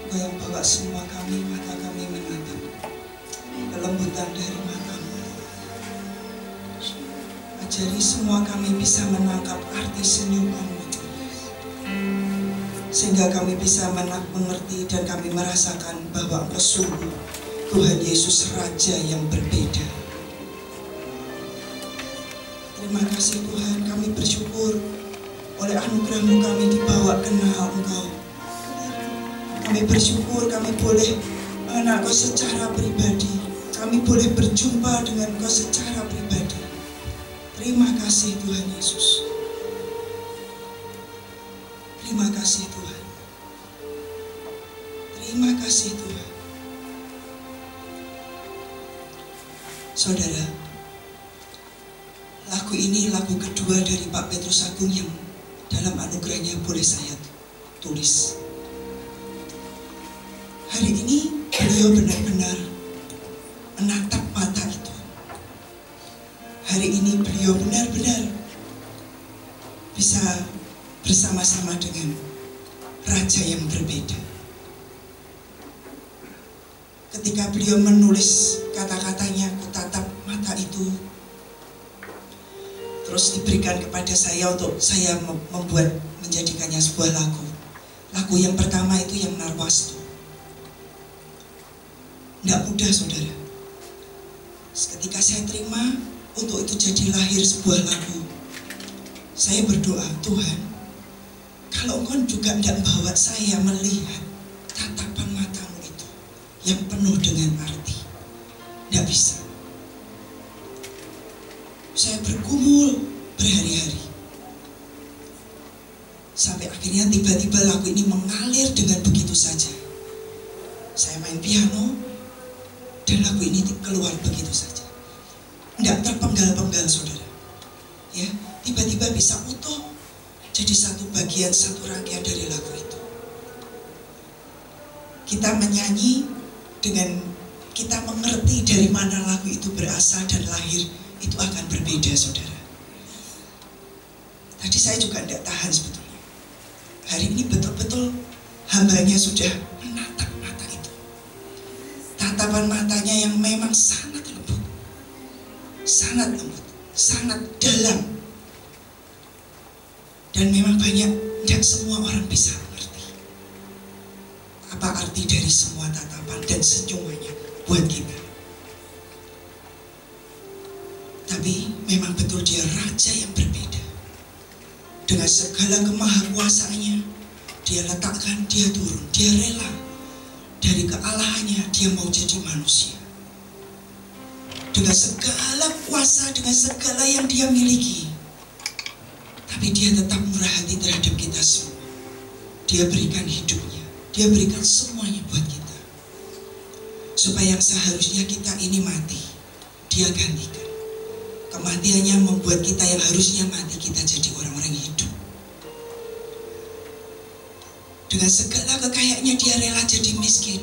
Engkau yang bawa semua kami, mata kami menatap kelembutan dari matamu. Ajari semua kami bisa menangkap arti senyumanmu, sehingga kami bisa mengerti dan kami merasakan bahwa Engkau sungguh Tuhan Yesus Raja yang berbeda. Terima kasih Tuhan, kami bersyukur oleh anugerah-Mu kami dibawa kenal Engkau. Kami bersyukur kami boleh mengenal Engkau secara pribadi. Kami boleh berjumpa dengan Engkau secara pribadi. Terima kasih Tuhan Yesus. Terima kasih Tuhan. Terima kasih Tuhan. Saudara, lagu ini lagu kedua dari Pak Petrus Agung yang dalam anugerahnya boleh saya tulis. Hari ini beliau benar-benar menatap mata itu. Hari ini beliau benar-benar bisa bersama-sama dengan Raja yang berbeda. Ketika beliau menulis kata-katanya, kutatap mata itu, terus diberikan kepada saya untuk saya membuat menjadikannya sebuah lagu. Lagu yang pertama itu yang Narwastu. Tidak mudah saudara. Ketika saya terima untuk itu jadi lahir sebuah lagu, saya berdoa, Tuhan, kalau Engkau juga tidak bawa saya melihat tatapan matamu itu yang penuh dengan arti, tidak bisa. Saya bergumul berhari-hari sampai akhirnya tiba-tiba lagu ini mengalir dengan begitu saja. Saya main piano dan lagu ini keluar begitu saja, tidak terpenggal-penggal saudara. Ya, tiba-tiba bisa utuh jadi satu bagian, satu rangkaian dari lagu itu. Kita menyanyi dengan kita mengerti dari mana lagu itu berasal dan lahir, itu akan berbeda saudara. Tadi saya juga tidak tahan sebetulnya. Hari ini betul-betul hambanya sudah menatap mata itu. Tatapan matanya yang memang sangat lembut, sangat dalam. Dan memang banyak, tidak semua orang bisa mengerti apa arti dari semua tatapan dan senyumannya buat kita. Tapi memang betul dia Raja yang berbeda. Dengan segala kemahakuasaannya, dia letakkan, dia turun, dia rela. Dari kealahannya, dia mau jadi manusia. Dengan segala kuasa, dengan segala yang dia miliki, tapi dia tetap murah hati terhadap kita semua. Dia berikan hidupnya, dia berikan semuanya buat kita. Supaya yang seharusnya kita ini mati, dia gantikan. Kematiannya membuat kita yang harusnya mati, kita jadi orang-orang hidup. Dengan segala kekayaannya dia rela jadi miskin,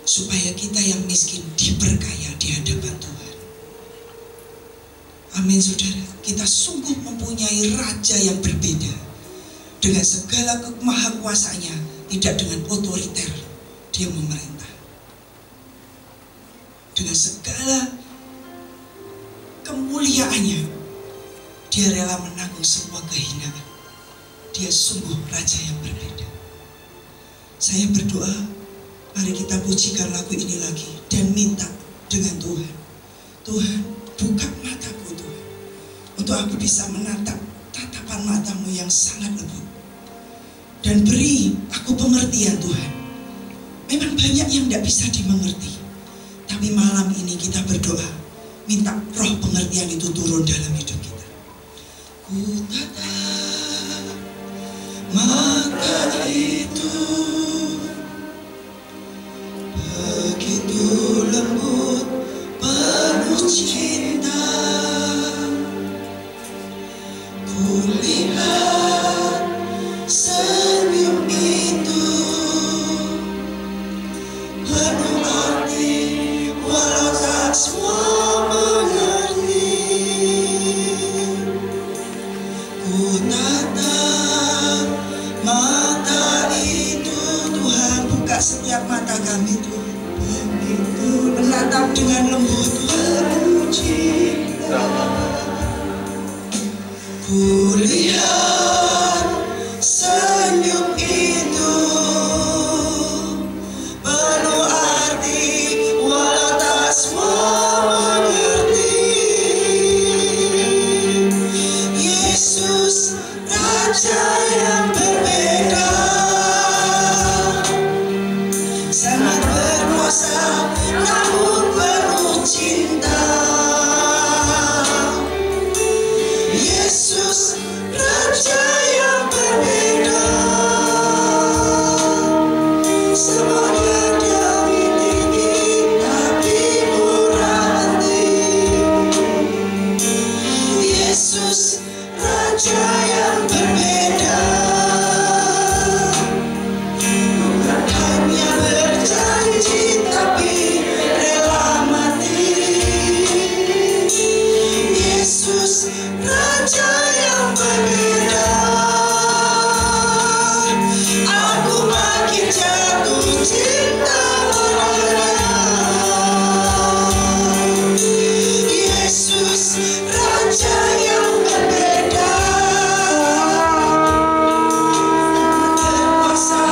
supaya kita yang miskin diperkaya di hadapan Tuhan. Amin saudara, kita sungguh mempunyai Raja yang berbeda. Dengan segala kemahakuasaannya, tidak dengan otoriter dia memerintah. Dengan segala kemuliaannya, dia rela menanggung semua kehinaan. Dia sungguh Raja yang berbeda. Saya berdoa, mari kita pujikan lagu ini lagi dan minta dengan Tuhan. Tuhan, buka mataku Tuhan, untuk aku bisa menatap tatapan matamu yang sangat lembut. Dan beri aku pengertian Tuhan. Memang banyak yang tidak bisa dimengerti, tapi malam ini kita berdoa, minta roh pengertian itu turun dalam hidup kita. Ku tatap mata itu begitu lembut, penuh cinta. Ku lihat senyum itu penuh arti, walau tak semua mengerti. Ku tatap mata itu, Tuhan buka setiap mata kami Tuhan, menatap dengan lembut kulihat senyum itu penuh arti walau tak semua mengerti. Yesus Raja yang berbeda, sangat berkuasa namun penuh cinta. Yesus Raja yang berbeda, semuanya Dia miliki tapi murah hati. Yesus Raja yang berbeda, bukan hanya berjanji tapi rela mati. Yesus Raja yang berbeda, aku makin jatuh cinta padanya. Yesus Raja yang berbeda, berkuasa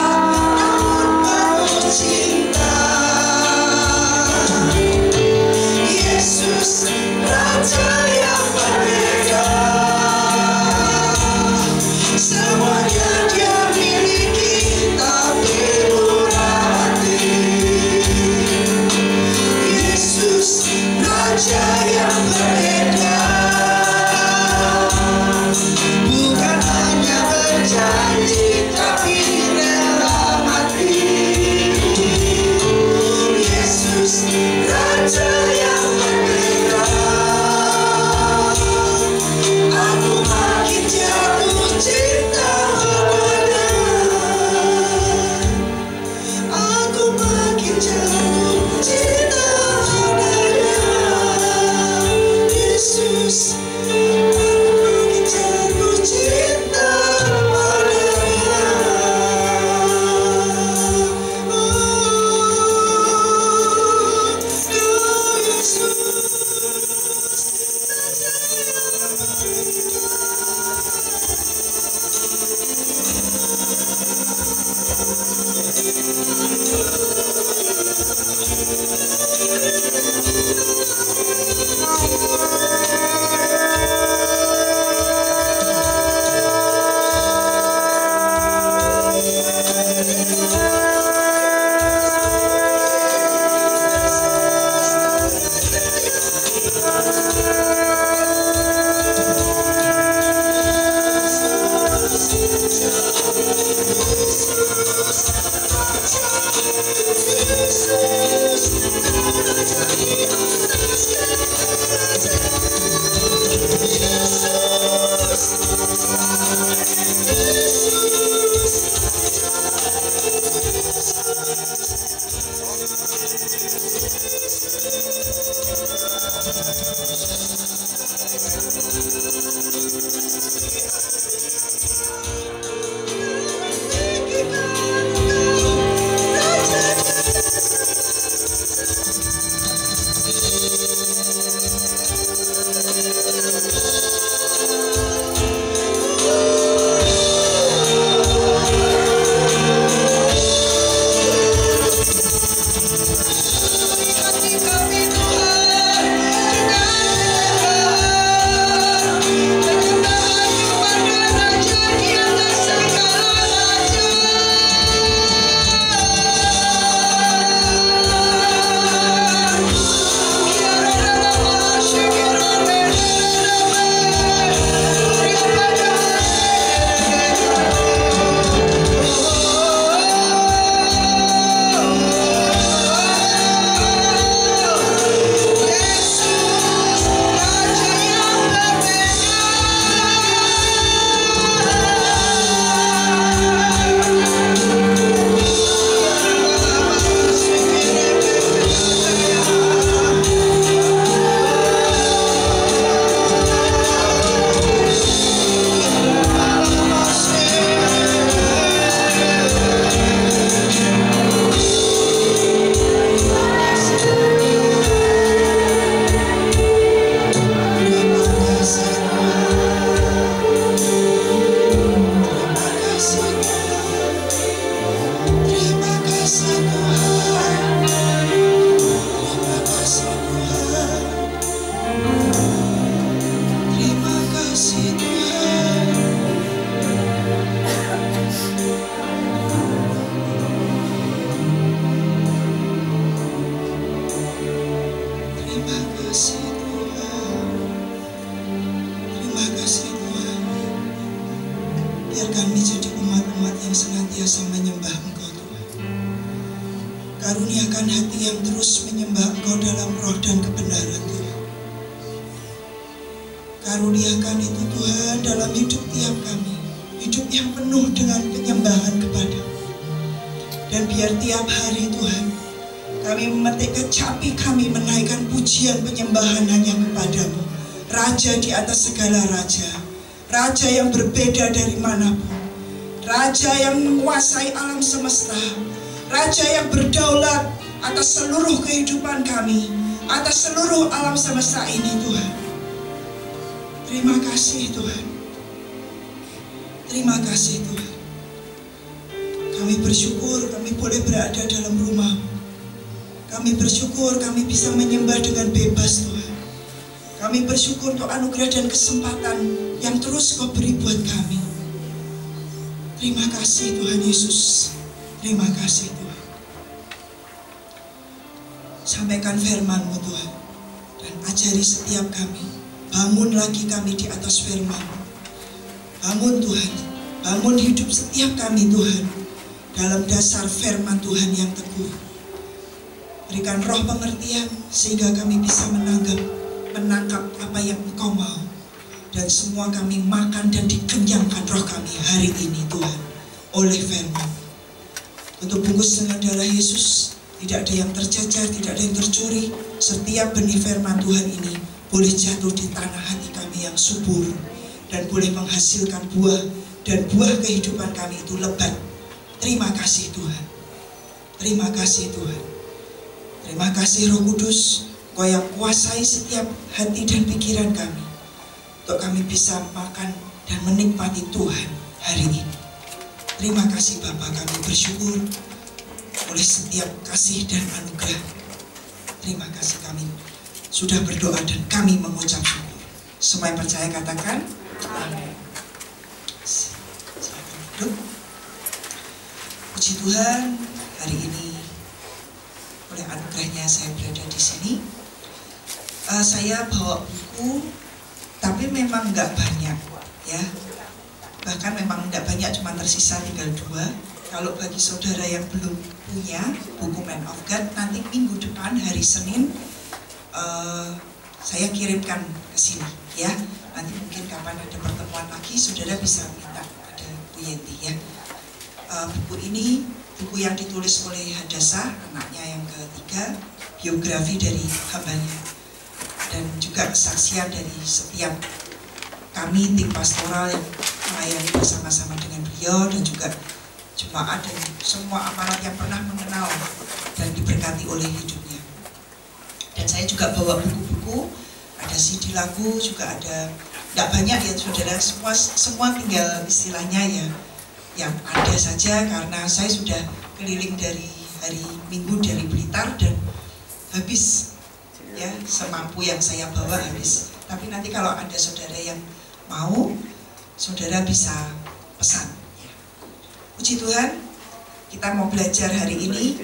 namun penuh cinta. Yesus Raja yang berbeda, semuanya Dia miliki tapi murah hati. Yesus Raja yang berbeda, bukan hanya berjanji tapi rela mati. Yesus Raja yang berbeda, aku makin jatuh cinta padanya. Aku makin jatuh cinta padanya. Yesus, aku makin jatuh cinta padanya. Oh, Yesus, Raja yang berbeda. Karuniakan hati yang terus menyembah Engkau dalam roh dan kebenaran, Tuhan. Karuniakan itu Tuhan dalam hidup tiap kami, hidup yang penuh dengan penyembahan kepada-Mu. Dan biar tiap hari Tuhan, kami memetik kecapi kami menaikkan pujian penyembahan hanya kepada-Mu, Raja di atas segala raja, Raja yang berbeda dari manapun, Raja yang menguasai alam semesta, Raja yang berdaulat atas seluruh kehidupan kami, atas seluruh alam semesta ini, Tuhan. Terima kasih Tuhan. Terima kasih Tuhan. Kami bersyukur kami boleh berada dalam rumah-Mu. Kami bersyukur kami bisa menyembah dengan bebas, Tuhan. Kami bersyukur untuk anugerah dan kesempatan yang terus Kau beri buat kami. Terima kasih Tuhan Yesus. Terima kasih Tuhan. Sampaikan firman-Mu Tuhan, dan ajari setiap kami. Bangun lagi kami di atas firman-Mu. Bangun Tuhan, bangun hidup setiap kami Tuhan dalam dasar firman Tuhan yang teguh. Berikan roh pengertian sehingga kami bisa menangkap apa yang Engkau mau. Dan semua kami makan dan dikenyangkan roh kami hari ini Tuhan oleh firman. Untuk bungkus dengan darah Yesus, tidak ada yang tercecer, tidak ada yang tercuri. Setiap benih firman Tuhan ini boleh jatuh di tanah hati kami yang subur dan boleh menghasilkan buah, dan buah kehidupan kami itu lebat. Terima kasih Tuhan. Terima kasih Tuhan. Terima kasih Roh Kudus, Kau yang kuasai setiap hati dan pikiran kami, untuk kami bisa makan dan menikmati Tuhan hari ini. Terima kasih Bapa, kami bersyukur oleh setiap kasih dan anugerah. Terima kasih, kami sudah berdoa dan kami mengucap syukur. Semua yang percaya katakan amin. Silakan duduk. Puji Tuhan, hari ini oleh anugerahnya saya berada di sini. Saya bawa buku, tapi memang nggak banyak ya. Bahkan memang tidak banyak, cuma tersisa tinggal 2. Kalau bagi saudara yang belum punya buku Man of God, nanti minggu depan hari Senin saya kirimkan ke sini ya. Nanti mungkin kapan ada pertemuan lagi, saudara bisa minta ada Bu Yenti ya. Buku ini buku yang ditulis oleh Hadasa, anaknya yang ketiga, biografi dari hambanya, dan juga kesaksian dari setiap kami tim pastoral yang melayani bersama-sama dengan beliau, dan juga jemaat dan semua aparat yang pernah mengenal dan diberkati oleh hidupnya. Dan saya juga bawa buku-buku, ada CD lagu, juga ada, tidak banyak ya saudara, semua tinggal istilahnya ya yang ada saja, karena saya sudah keliling dari hari Minggu dari Blitar dan habis ya, semampu yang saya bawa habis. Tapi nanti kalau ada saudara yang mau, saudara bisa pesan ya. Puji Tuhan, kita mau belajar hari ini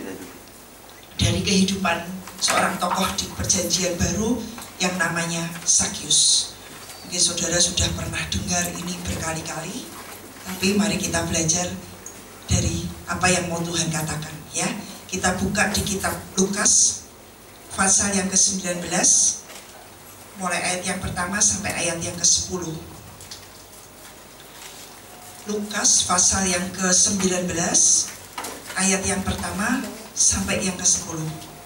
dari kehidupan seorang tokoh di Perjanjian Baru yang namanya Sakyus. Mungkin saudara sudah pernah dengar ini berkali-kali, tapi mari kita belajar dari apa yang mau Tuhan katakan ya. Kita buka di kitab Lukas pasal yang ke-19, mulai ayat yang pertama sampai ayat yang ke-10. Lukas pasal yang ke-19 ayat yang pertama sampai yang ke-10.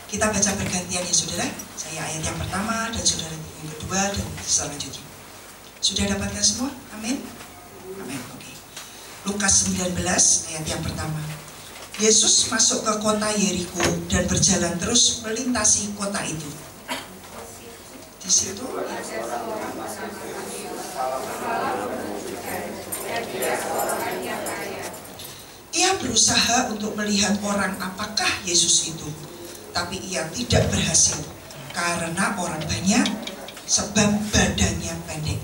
Kita baca bergantian ya saudara. Saya ayat yang pertama dan saudara yang kedua dan selanjutnya. Sudah dapatkan semua? Amin. Amin. Oke. Lukas 19 ayat yang pertama. Yesus masuk ke kota Yeriko dan berjalan terus melintasi kota itu. Di situ ia berusaha untuk melihat orang apakah Yesus itu, tapi ia tidak berhasil karena orang banyak, sebab badannya pendek.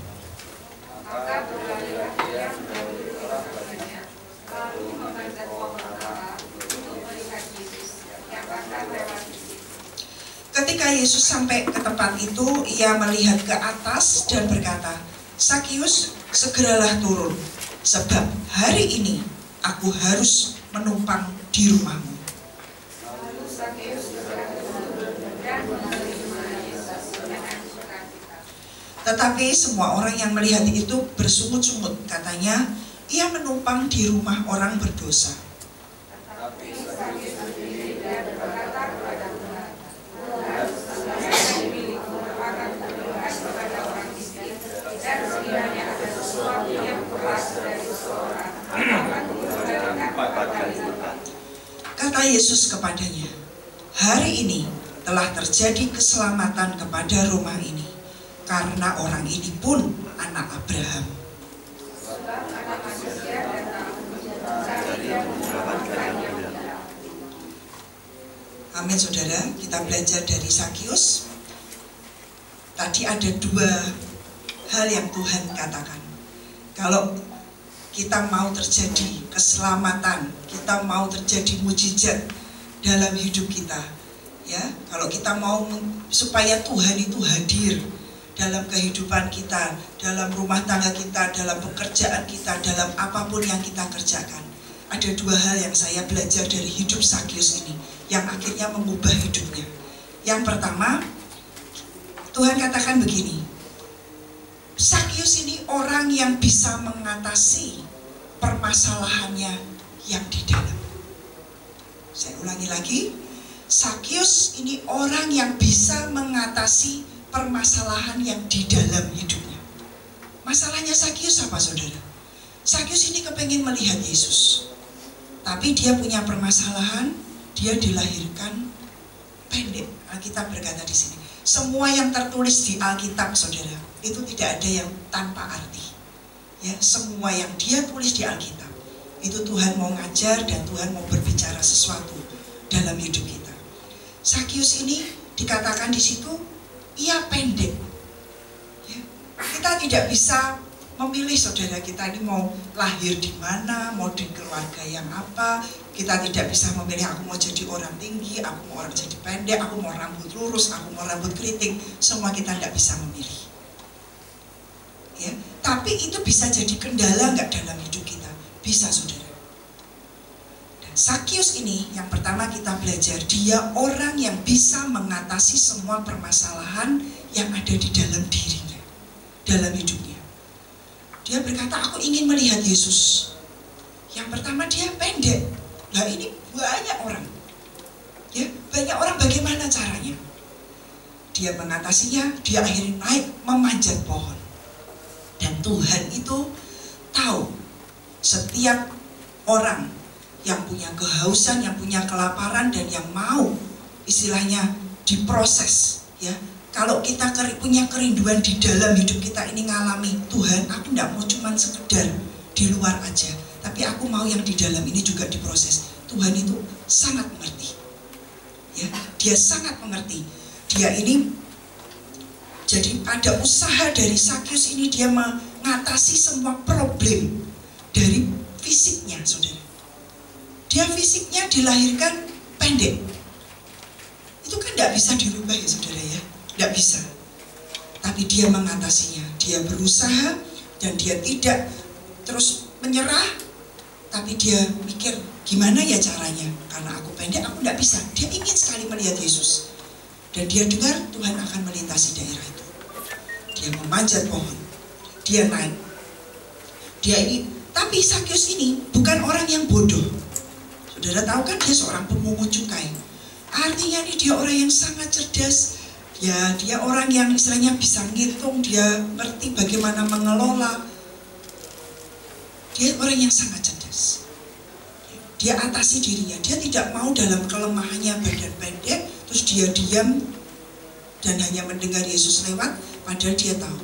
Ketika Yesus sampai ke tempat itu, ia melihat ke atas dan berkata, "Sakyus, segeralah turun, sebab hari ini aku harus menumpang di rumahmu." Lalu Tetapi semua orang yang melihat itu bersungut-sungut. Katanya, ia menumpang di rumah orang berdosa. Kata Yesus kepadanya, hari ini telah terjadi keselamatan kepada rumah ini, karena orang ini pun anak Abraham. Amin saudara, kita belajar dari Sakius. Tadi ada dua hal yang Tuhan katakan. Kalau kita mau terjadi keselamatan, kita mau terjadi mujizat dalam hidup kita, ya, kalau kita mau supaya Tuhan itu hadir dalam kehidupan kita, dalam rumah tangga kita, dalam pekerjaan kita, dalam apapun yang kita kerjakan, ada dua hal yang saya belajar dari hidup Sakius ini yang akhirnya mengubah hidupnya. Yang pertama, Tuhan katakan begini, Sakius ini orang yang bisa mengatasi permasalahannya yang di dalam. Saya ulangi lagi, Sakius ini orang yang bisa mengatasi permasalahan yang di dalam hidupnya. Masalahnya Sakius apa saudara? Sakius ini kepengen melihat Yesus, tapi dia punya permasalahan, dia dilahirkan pendek. Alkitab berkata di sini, semua yang tertulis di Alkitab saudara, itu tidak ada yang tanpa arti. Ya, semua yang dia tulis di Alkitab itu Tuhan mau ngajar dan Tuhan mau berbicara sesuatu dalam hidup kita. Sakius ini dikatakan di situ ia pendek. Ya, kita tidak bisa memilih saudara kita ini mau lahir di mana, mau di keluarga yang apa. Kita tidak bisa memilih aku mau jadi orang tinggi, aku mau orang jadi pendek, aku mau rambut lurus, aku mau rambut keriting. Semua kita tidak bisa memilih. Ya, tapi itu bisa jadi kendala nggak dalam hidup kita? Bisa saudara. Dan Sakius ini yang pertama kita belajar, dia orang yang bisa mengatasi semua permasalahan yang ada di dalam dirinya, dalam hidupnya. Dia berkata, aku ingin melihat Yesus. Yang pertama dia pendek. Nah ini banyak orang. Ya, banyak orang bagaimana caranya? Dia mengatasinya, dia akhirnya naik memanjat pohon. Dan Tuhan itu tahu setiap orang yang punya kehausan, yang punya kelaparan, dan yang mau istilahnya diproses. Ya, kalau kita punya kerinduan di dalam hidup kita ini ngalami, Tuhan aku tidak mau cuman sekedar di luar aja, tapi aku mau yang di dalam ini juga diproses. Tuhan itu sangat mengerti. Ya, dia sangat mengerti. Dia ini jadi ada usaha dari Sakius ini, dia mengatasi semua problem dari fisiknya saudara. Dia fisiknya dilahirkan pendek. Itu kan tidak bisa dirubah ya saudara ya, tidak bisa. Tapi dia mengatasinya, dia berusaha dan dia tidak terus menyerah. Tapi dia mikir gimana ya caranya, karena aku pendek aku tidak bisa. Dia ingin sekali melihat Yesus. Dan dia dengar Tuhan akan melintasi daerah itu. Dia memanjat pohon, dia naik. Dia ini, tapi Sakius ini bukan orang yang bodoh. Saudara tahu kan dia seorang pemungut cukai. Artinya ini dia orang yang sangat cerdas. Ya, dia orang yang istilahnya bisa ngitung, dia ngerti bagaimana mengelola. Dia orang yang sangat cerdas. Dia atasi dirinya. Dia tidak mau dalam kelemahannya badan pendek, terus dia diam dan hanya mendengar Yesus lewat, padahal dia tahu.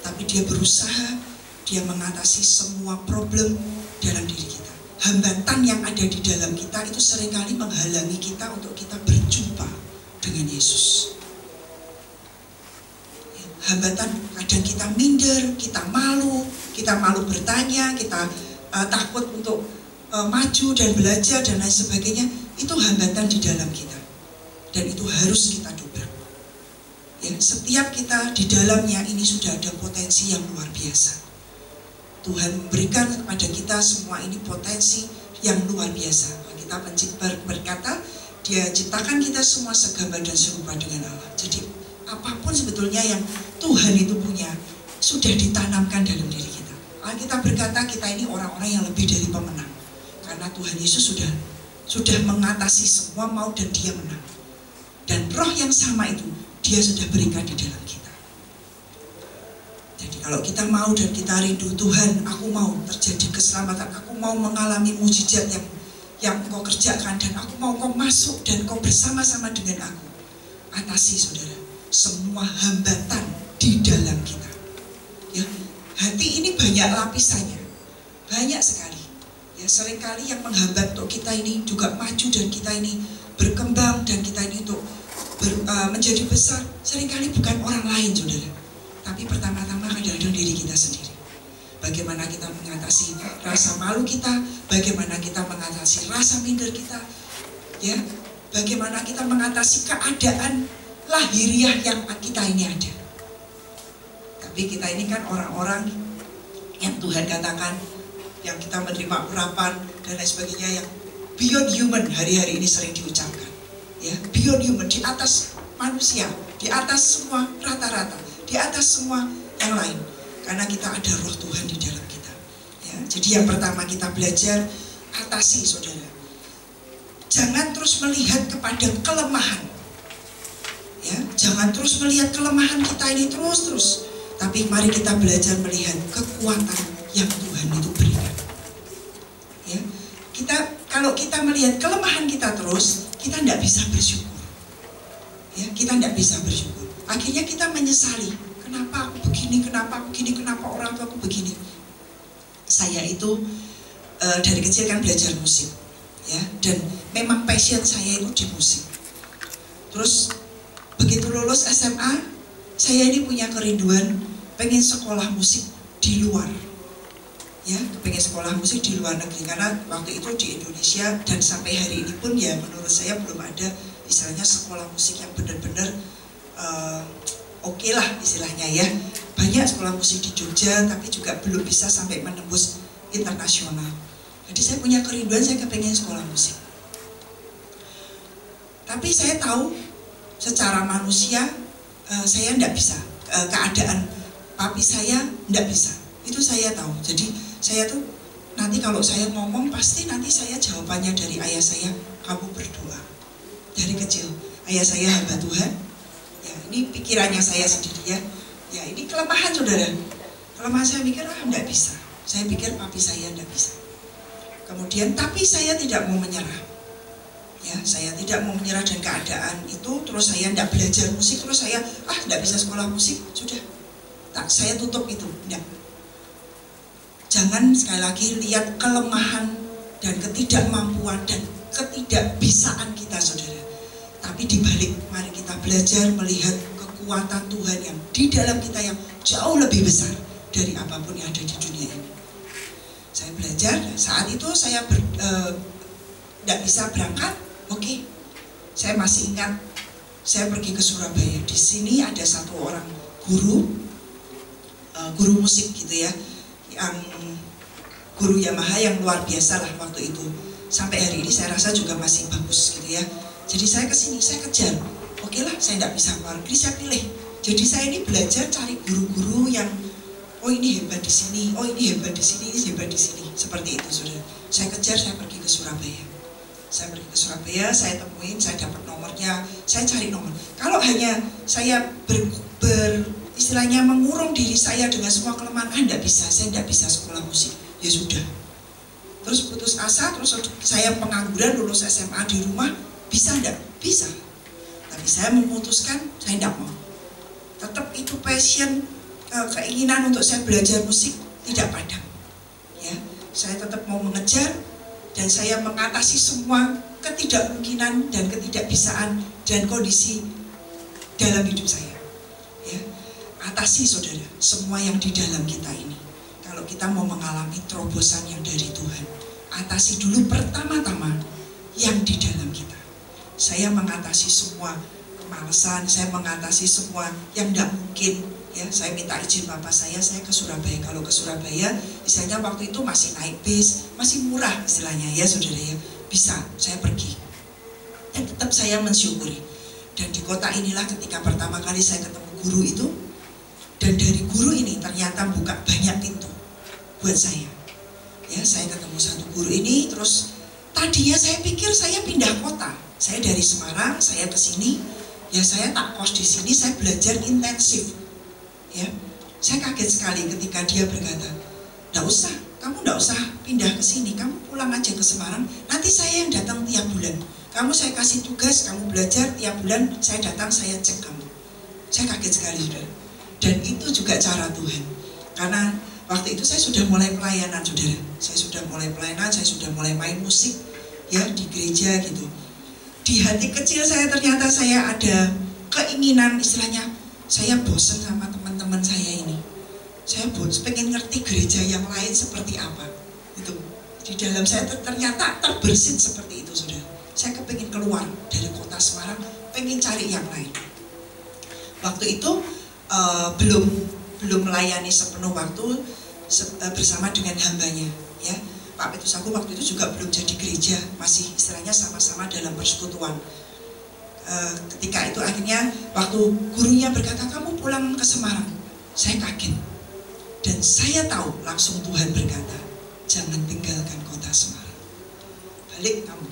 Tapi dia berusaha, dia mengatasi semua problem dalam diri kita. Hambatan yang ada di dalam kita itu seringkali menghalangi kita untuk kita berjumpa dengan Yesus. Hambatan kadang kita minder, kita malu bertanya, kita takut untuk maju dan belajar dan lain sebagainya. Itu hambatan di dalam kita, dan itu harus kita dobrak. Ya, setiap kita di dalamnya ini sudah ada potensi yang luar biasa. Tuhan memberikan kepada kita semua ini potensi yang luar biasa. Kita berkata, Dia ciptakan kita semua segambar dan serupa dengan Allah. Jadi apapun sebetulnya yang Tuhan itu punya sudah ditanamkan dalam diri kita. Alkitab berkata kita ini orang-orang yang lebih dari pemenang, karena Tuhan Yesus sudah mengatasi semua maut dan dia menang. Dan roh yang sama itu dia sudah berikan di dalam kita. Jadi kalau kita mau dan kita rindu, Tuhan, aku mau terjadi keselamatan, aku mau mengalami mujizat yang Engkau kerjakan, dan aku mau Engkau masuk dan Engkau bersama-sama dengan aku. Atasi saudara semua hambatan di dalam kita. Ya, hati ini banyak lapisannya, banyak sekali. Ya, seringkali yang menghambat untuk kita ini juga maju dan kita ini berkembang dan kita ini untuk menjadi besar, seringkali bukan orang lain saudara, tapi pertama-tama kadang-kadang diri kita sendiri. Bagaimana kita mengatasi rasa malu kita, bagaimana kita mengatasi rasa minder kita, ya, bagaimana kita mengatasi keadaan lahiriah yang kita ini ada. Tapi kita ini kan orang-orang yang Tuhan katakan, yang kita menerima urapan dan lain sebagainya, yang beyond human hari-hari ini sering diucapkan. Ya, beyond human, di atas manusia, di atas semua rata-rata, di atas semua yang lain, karena kita ada roh Tuhan di dalam kita. Ya, jadi yang pertama kita belajar atasi saudara. Jangan terus melihat kepada kelemahan. Ya, jangan terus melihat kelemahan kita ini terus. Tapi mari kita belajar melihat kekuatan yang Tuhan itu berikan. Ya, kalau kita melihat kelemahan kita terus, kita tidak bisa bersyukur. Ya, kita tidak bisa bersyukur. Akhirnya kita menyesali. Kenapa aku begini? Kenapa orang tua aku begini? Saya itu dari kecil kan belajar musik, ya, dan memang passion saya itu di musik. Terus begitu lulus SMA, saya ini punya kerinduan pengen sekolah musik di luar. Ya, pengen sekolah musik di luar negeri, karena waktu itu di Indonesia dan sampai hari ini pun ya menurut saya belum ada istilahnya sekolah musik yang benar-benar oke lah istilahnya ya. Banyak sekolah musik di Jogja tapi juga belum bisa sampai menembus internasional. Jadi saya punya kerinduan, saya kepengen sekolah musik. Tapi saya tahu secara manusia saya tidak bisa, keadaan papi saya tidak bisa, itu saya tahu. Jadi saya tuh nanti kalau saya ngomong pasti nanti saya jawabannya dari ayah saya, kamu berdoa. Dari kecil ayah saya hamba Tuhan. Ya, ini pikirannya saya sendiri ya. Ya, ini kelemahan saudara. Kelemahan saya mikir enggak bisa. Saya pikir papi saya enggak bisa. Kemudian tapi saya tidak mau menyerah. Ya, saya tidak mau menyerah dan keadaan itu, terus saya enggak belajar musik, terus saya enggak bisa sekolah musik, sudah. Tak, saya tutup itu, enggak. Jangan sekali lagi lihat kelemahan dan ketidakmampuan dan ketidakbisaan kita saudara. Tapi dibalik mari kita belajar melihat kekuatan Tuhan yang di dalam kita yang jauh lebih besar dari apapun yang ada di dunia ini. Saya belajar, saat itu saya tidak bisa berangkat, oke. Saya masih ingat, saya pergi ke Surabaya. Di sini ada satu orang guru musik gitu ya, yang guru Yamaha yang luar biasa lah waktu itu. Sampai hari ini saya rasa juga masih bagus gitu ya. Jadi saya kesini, saya kejar. Oke lah, saya tidak bisa keluar negeri, saya pilih. Jadi saya ini belajar cari guru-guru yang oh ini hebat di sini, oh ini hebat di sini, ini hebat di sini. Seperti itu saudara. Saya kejar, saya pergi ke Surabaya. Saya pergi ke Surabaya, saya temuin, saya dapat nomornya, saya cari nomor. Kalau hanya saya istilahnya mengurung diri saya dengan semua kelemahan, tidak bisa, saya tidak bisa sekolah musik. Ya sudah. Terus putus asa, terus saya pengangguran, lulus SMA di rumah, bisa enggak? Bisa. Tapi saya memutuskan, saya tidak mau. Tetap itu passion, keinginan untuk saya belajar musik tidak padam. Ya, saya tetap mau mengejar dan saya mengatasi semua ketidakmungkinan dan ketidakbisaan dan kondisi dalam hidup saya. Ya, atasi saudara semua yang di dalam kita ini. Kalau kita mau mengalami terobosan yang dari Tuhan, atasi dulu pertama-tama yang di dalam kita. Saya mengatasi semua kemalasan, saya mengatasi semua yang tidak mungkin. Ya, saya minta izin bapak saya ke Surabaya. Kalau ke Surabaya, misalnya waktu itu masih naik bis, masih murah istilahnya ya saudara ya. Bisa, saya pergi. Dan tetap saya mensyukuri. Dan di kota inilah ketika pertama kali saya ketemu guru itu, dan dari guru ini ternyata buka banyak pintu buat saya. Ya, saya ketemu satu guru ini, terus tadinya saya pikir saya pindah kota. Saya dari Semarang, saya ke sini, ya saya tak kos di sini, saya belajar intensif. Ya, saya kaget sekali ketika dia berkata, "Nggak usah, kamu nggak usah pindah ke sini, kamu pulang aja ke Semarang. Nanti saya yang datang tiap bulan. Kamu saya kasih tugas, kamu belajar tiap bulan, saya datang, saya cek kamu." Saya kaget sekali, saudara. Dan itu juga cara Tuhan. Karena waktu itu saya sudah mulai pelayanan, saudara. Saya sudah mulai pelayanan, saya sudah mulai main musik, ya di gereja gitu. Di hati kecil saya ternyata saya ada keinginan, istilahnya saya bosan sama teman-teman saya ini. Saya pengen ngerti gereja yang lain seperti apa. Itu di dalam saya ternyata terbersit seperti itu, saudara. Saya kepingin keluar dari kota Semarang, pengen cari yang lain. Waktu itu belum melayani sepenuh waktu bersama dengan hambanya, ya. Pak Petrus aku waktu itu juga belum jadi gereja, masih istilahnya sama-sama dalam persekutuan. Ketika itu akhirnya waktu gurunya berkata kamu pulang ke Semarang, saya kaget. Dan saya tahu langsung Tuhan berkata, jangan tinggalkan kota Semarang. Balik kamu,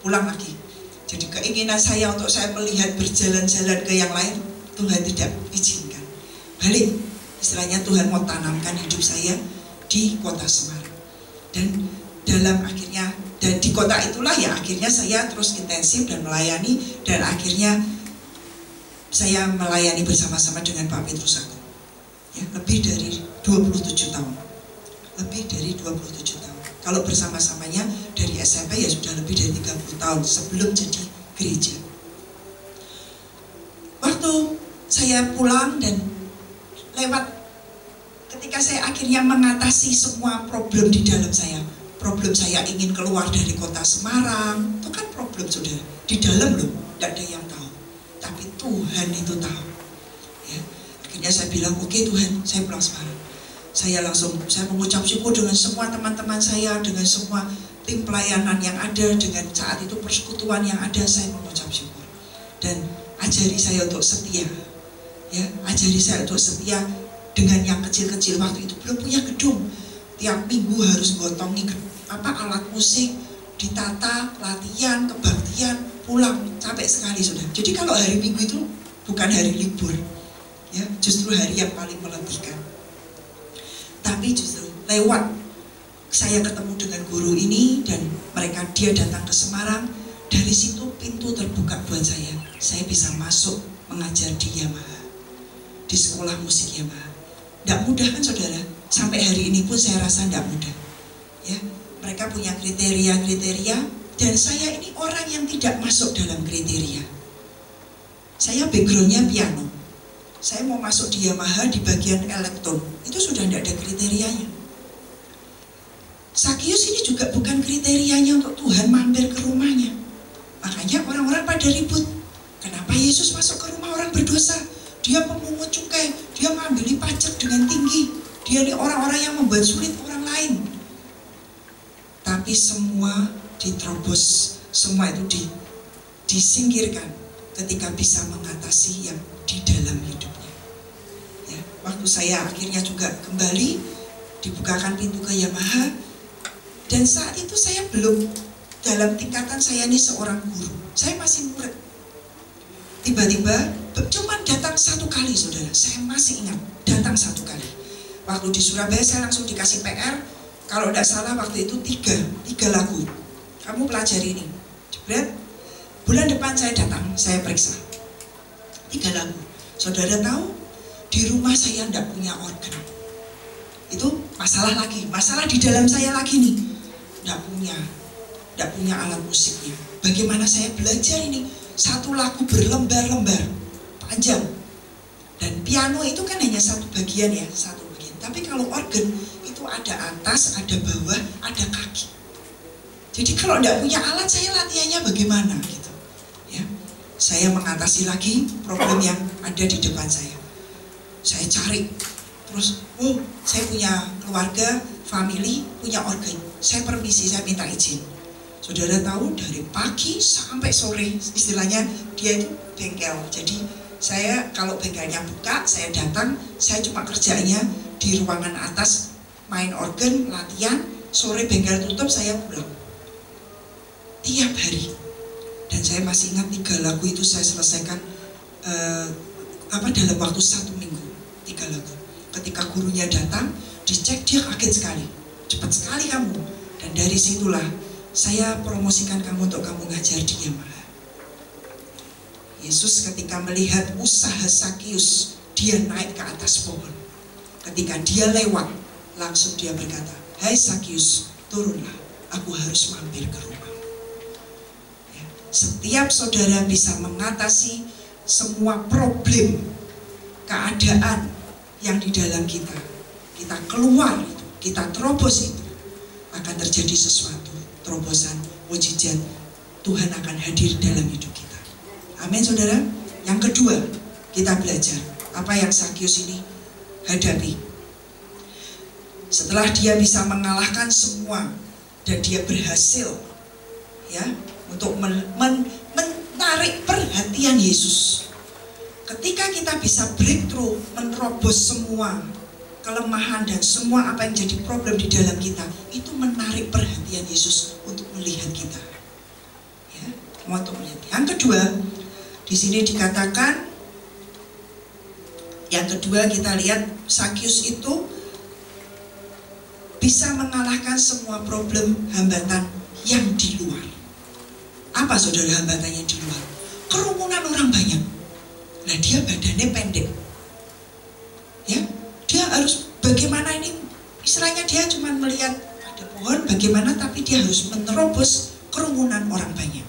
pulang lagi. Jadi keinginan saya untuk saya melihat berjalan-jalan ke yang lain, Tuhan tidak izinkan. Balik, istilahnya Tuhan mau tanamkan hidup saya di kota Semarang. Dan dalam akhirnya, dan di kota itulah ya akhirnya saya terus intensif dan melayani. Dan akhirnya saya melayani bersama-sama dengan Pak Petrus aku, ya, lebih dari 27 tahun. Lebih dari 27 tahun. Kalau bersama-samanya dari SMP ya sudah lebih dari 30 tahun sebelum jadi gereja. Waktu saya pulang dan lewat, ketika saya akhirnya mengatasi semua problem di dalam saya, problem saya ingin keluar dari kota Semarang, itu kan problem saudara, di dalam loh, tidak ada yang tahu, tapi Tuhan itu tahu. Ya. Akhirnya saya bilang, oke Tuhan, saya pulang Semarang. Saya mengucap syukur dengan semua teman-teman saya, dengan semua tim pelayanan yang ada, dengan saat itu persekutuan yang ada, saya mengucap syukur. Dan ajari saya untuk setia, ya, ajari saya untuk setia dengan yang kecil-kecil. Waktu itu belum punya gedung, tiap minggu harus gotongi alat musik, ditata, latihan, kebaktian, pulang, capek sekali sudah. Jadi kalau hari Minggu itu bukan hari libur, ya, justru hari yang paling meletihkan. Tapi justru lewat saya ketemu dengan guru ini dan dia datang ke Semarang, dari situ pintu terbuka buat saya. Saya bisa masuk mengajar di Yamaha, di sekolah musik Yamaha. Tidak mudah kan saudara, sampai hari ini pun saya rasa tidak mudah, ya. Mereka punya kriteria-kriteria, dan saya ini orang yang tidak masuk dalam kriteria. Saya backgroundnya piano, saya mau masuk di Yamaha di bagian elektron, itu sudah tidak ada kriterianya. Sakius ini juga bukan kriterianya untuk Tuhan mampir ke rumahnya. Makanya orang-orang pada ribut, kenapa Yesus masuk ke rumah orang berdosa? Dia pemungut cukai, dia mengambil pajak dengan tinggi, dia ini orang-orang yang membuat sulit orang lain. Tapi semua diterobos, semua itu disingkirkan ketika bisa mengatasi yang di dalam hidupnya. Ya, waktu saya akhirnya juga kembali, dibukakan pintu ke Yamaha, dan saat itu saya belum dalam tingkatan saya ini seorang guru, saya masih murid. Tiba-tiba cuma datang satu kali saudara, saya masih ingat, datang satu kali. Waktu di Surabaya saya langsung dikasih PR, kalau tidak salah waktu itu tiga lagu, kamu pelajari ini. Jebret, bulan depan saya datang, saya periksa 3 lagu. Saudara tahu, di rumah saya tidak punya organ. Itu masalah lagi, masalah di dalam saya lagi nih, tidak punya alat musiknya. Bagaimana saya belajar ini? Satu lagu berlembar-lembar panjang, dan piano itu kan hanya satu bagian ya, satu bagian. Tapi kalau organ itu ada atas, ada bawah, ada kaki. Jadi kalau tidak punya alat, saya latihannya bagaimana gitu, ya. Saya mengatasi lagi problem yang ada di depan saya. Saya cari, terus saya punya keluarga, family, punya organ. Saya permisi, saya minta izin. Saudara tahu dari pagi sampai sore, istilahnya dia itu bengkel. Jadi saya kalau bengkelnya buka, saya datang, saya cuma kerjanya di ruangan atas main organ, latihan, sore bengkel tutup, saya pulang. Tiap hari. Dan saya masih ingat 3 lagu itu saya selesaikan dalam waktu 1 minggu. 3 lagu. Ketika gurunya datang, dicek, dia kaget sekali. Cepat sekali kamu. Dan dari situlah saya promosikan kamu untuk kamu ngajar dia malah. Yesus ketika melihat usaha Sakius, dia naik ke atas pohon. Ketika dia lewat, langsung dia berkata, "Hai Sakius, turunlah, aku harus mampir ke rumah." Ya. Setiap saudara bisa mengatasi semua problem, keadaan yang di dalam kita. Kita keluar itu, kita terobos itu, akan terjadi sesuatu. Terobosan, mujizat, Tuhan akan hadir dalam hidup kita. Amin saudara. Yang kedua, kita belajar apa yang Sakius ini hadapi. Setelah dia bisa mengalahkan semua dan dia berhasil ya untuk menarik perhatian Yesus. Ketika kita bisa breakthrough, menerobos semua kelemahan dan semua apa yang jadi problem di dalam kita, itu menarik perhatian Yesus untuk melihat kita. Ya, untuk melihat. Yang kedua, di sini dikatakan, yang kedua kita lihat Sakius itu bisa mengalahkan semua problem hambatan yang di luar. Apa saudara hambatannya di luar? Kerumunan orang banyak. Nah dia badannya pendek. Ya, dia harus bagaimana ini, istilahnya dia cuma melihat ada pohon bagaimana, tapi dia harus menerobos kerumunan orang banyak.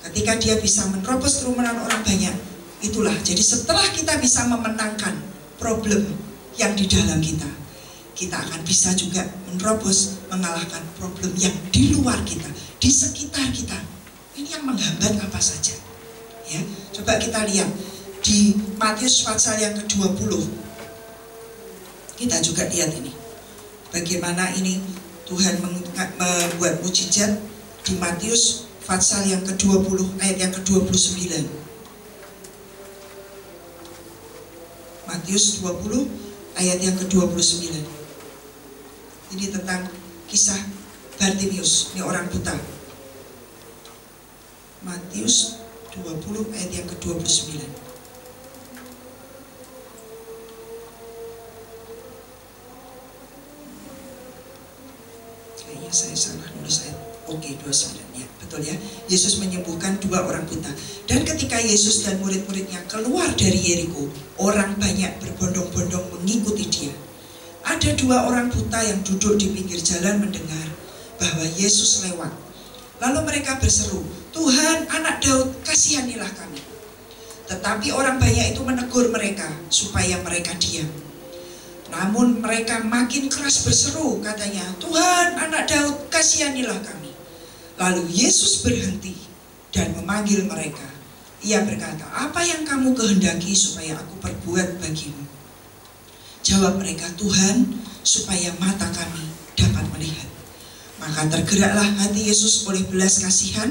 Ketika dia bisa menerobos kerumunan orang banyak, itulah jadi setelah kita bisa memenangkan problem yang di dalam kita, kita akan bisa juga menerobos, mengalahkan problem yang di luar kita, di sekitar kita. Ini yang menghambat apa saja. Ya, coba kita lihat di Matius pasal yang ke-20. Kita juga lihat ini, bagaimana ini Tuhan membuat mujizat di Matius pasal yang ke-20 ayat yang ke-29. Matius 20 ayat yang ke-29. Ini tentang kisah Bartimius, ini orang buta. Matius 20 ayat yang ke-29. Saya salah nulis ayat. Oke, 29 ya, betul ya. Yesus menyembuhkan 2 orang buta. Dan ketika Yesus dan murid-muridnya keluar dari Yeriko, orang banyak berbondong-bondong mengikuti dia. Ada 2 orang buta yang duduk di pinggir jalan mendengar bahwa Yesus lewat. Lalu mereka berseru, "Tuhan, anak Daud, kasihanilah kami." Tetapi orang banyak itu menegur mereka supaya mereka diam. Namun mereka makin keras berseru, katanya, "Tuhan, anak Daud, kasihanilah kami." Lalu Yesus berhenti dan memanggil mereka. Ia berkata, "Apa yang kamu kehendaki supaya aku perbuat bagimu?" Jawab mereka, "Tuhan, supaya mata kami dapat melihat." Maka tergeraklah hati Yesus oleh belas kasihan,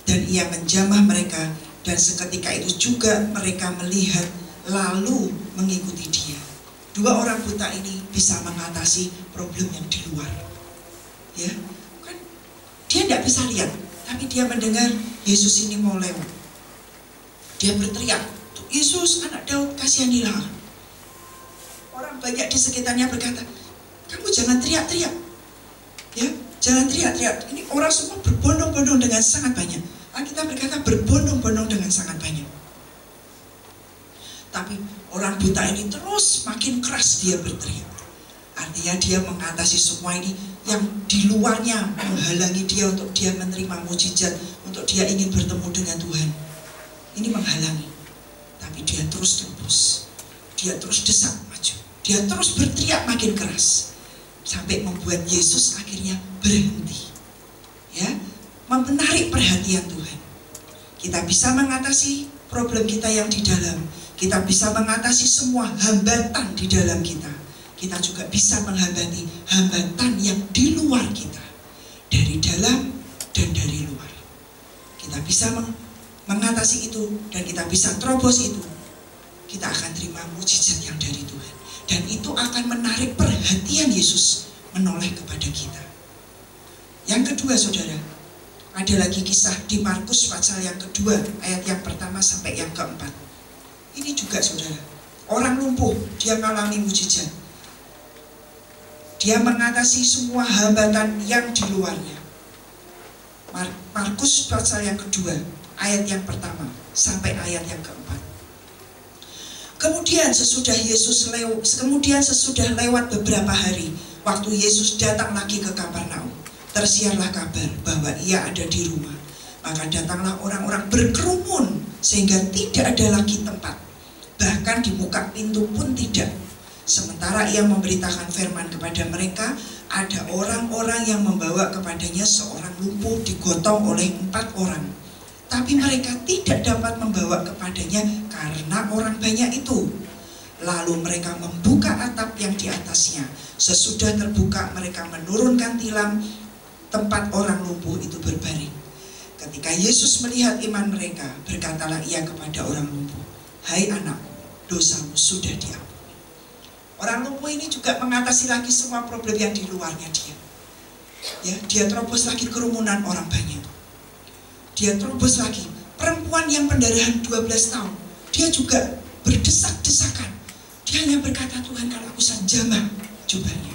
dan ia menjamah mereka, dan seketika itu juga mereka melihat lalu mengikuti dia. 2 orang buta ini bisa mengatasi problem yang di luar. Ya, kan dia tidak bisa lihat, tapi dia mendengar Yesus ini mau lewat. Dia berteriak, "Yesus, anak Daud, kasihanilah." Orang banyak di sekitarnya berkata, "Kamu jangan teriak-teriak. Ya, jangan teriak-teriak." Ini orang semua berbondong-bondong dengan sangat banyak. Alkitab berkata berbondong-bondong dengan sangat banyak. Tapi orang buta ini terus makin keras dia berteriak. Artinya dia mengatasi semua ini yang di luarnya menghalangi dia untuk dia menerima mujizat, untuk dia ingin bertemu dengan Tuhan. Ini menghalangi. Tapi dia terus terus. Dia terus desak maju. Dia terus berteriak makin keras. Sampai membuat Yesus akhirnya berhenti. Ya, menarik perhatian Tuhan. Kita bisa mengatasi problem kita yang di dalam. Kita bisa mengatasi semua hambatan di dalam kita. Kita juga bisa menghambati hambatan yang di luar kita. Dari dalam dan dari luar. kita bisa mengatasi itu dan kita bisa terobos itu, kita akan terima mujizat yang dari Tuhan. Dan itu akan menarik perhatian Yesus menoleh kepada kita. Yang kedua saudara, ada lagi kisah di Markus pasal yang kedua, ayat yang pertama sampai yang keempat. Ini juga saudara, orang lumpuh, dia mengalami mujizat. Dia mengatasi semua hambatan yang di luarnya. Markus pasal yang kedua, ayat yang pertama sampai ayat yang keempat. Kemudian sesudah lewat beberapa hari, waktu Yesus datang lagi ke Kapernaum, tersiarlah kabar bahwa ia ada di rumah. Maka datanglah orang-orang berkerumun sehingga tidak ada lagi tempat, bahkan di muka pintu pun tidak. Sementara ia memberitakan firman kepada mereka, ada orang-orang yang membawa kepadanya seorang lumpuh digotong oleh 4 orang. Tapi mereka tidak dapat membawa kepadanya karena orang banyak itu. Lalu mereka membuka atap yang di atasnya. Sesudah terbuka mereka menurunkan tilam tempat orang lumpuh itu berbaring. Ketika Yesus melihat iman mereka, berkatalah ia kepada orang lumpuh, "Hai anakku, dosamu sudah diampuni." Orang lumpuh ini juga mengatasi lagi semua problem yang di luarnya dia. Ya, dia terobos lagi kerumunan orang banyak. Dia terobos lagi perempuan yang pendarahan 12 tahun. Dia juga berdesak-desakan. Dia hanya berkata, "Tuhan, kalau aku jamah jubahnya."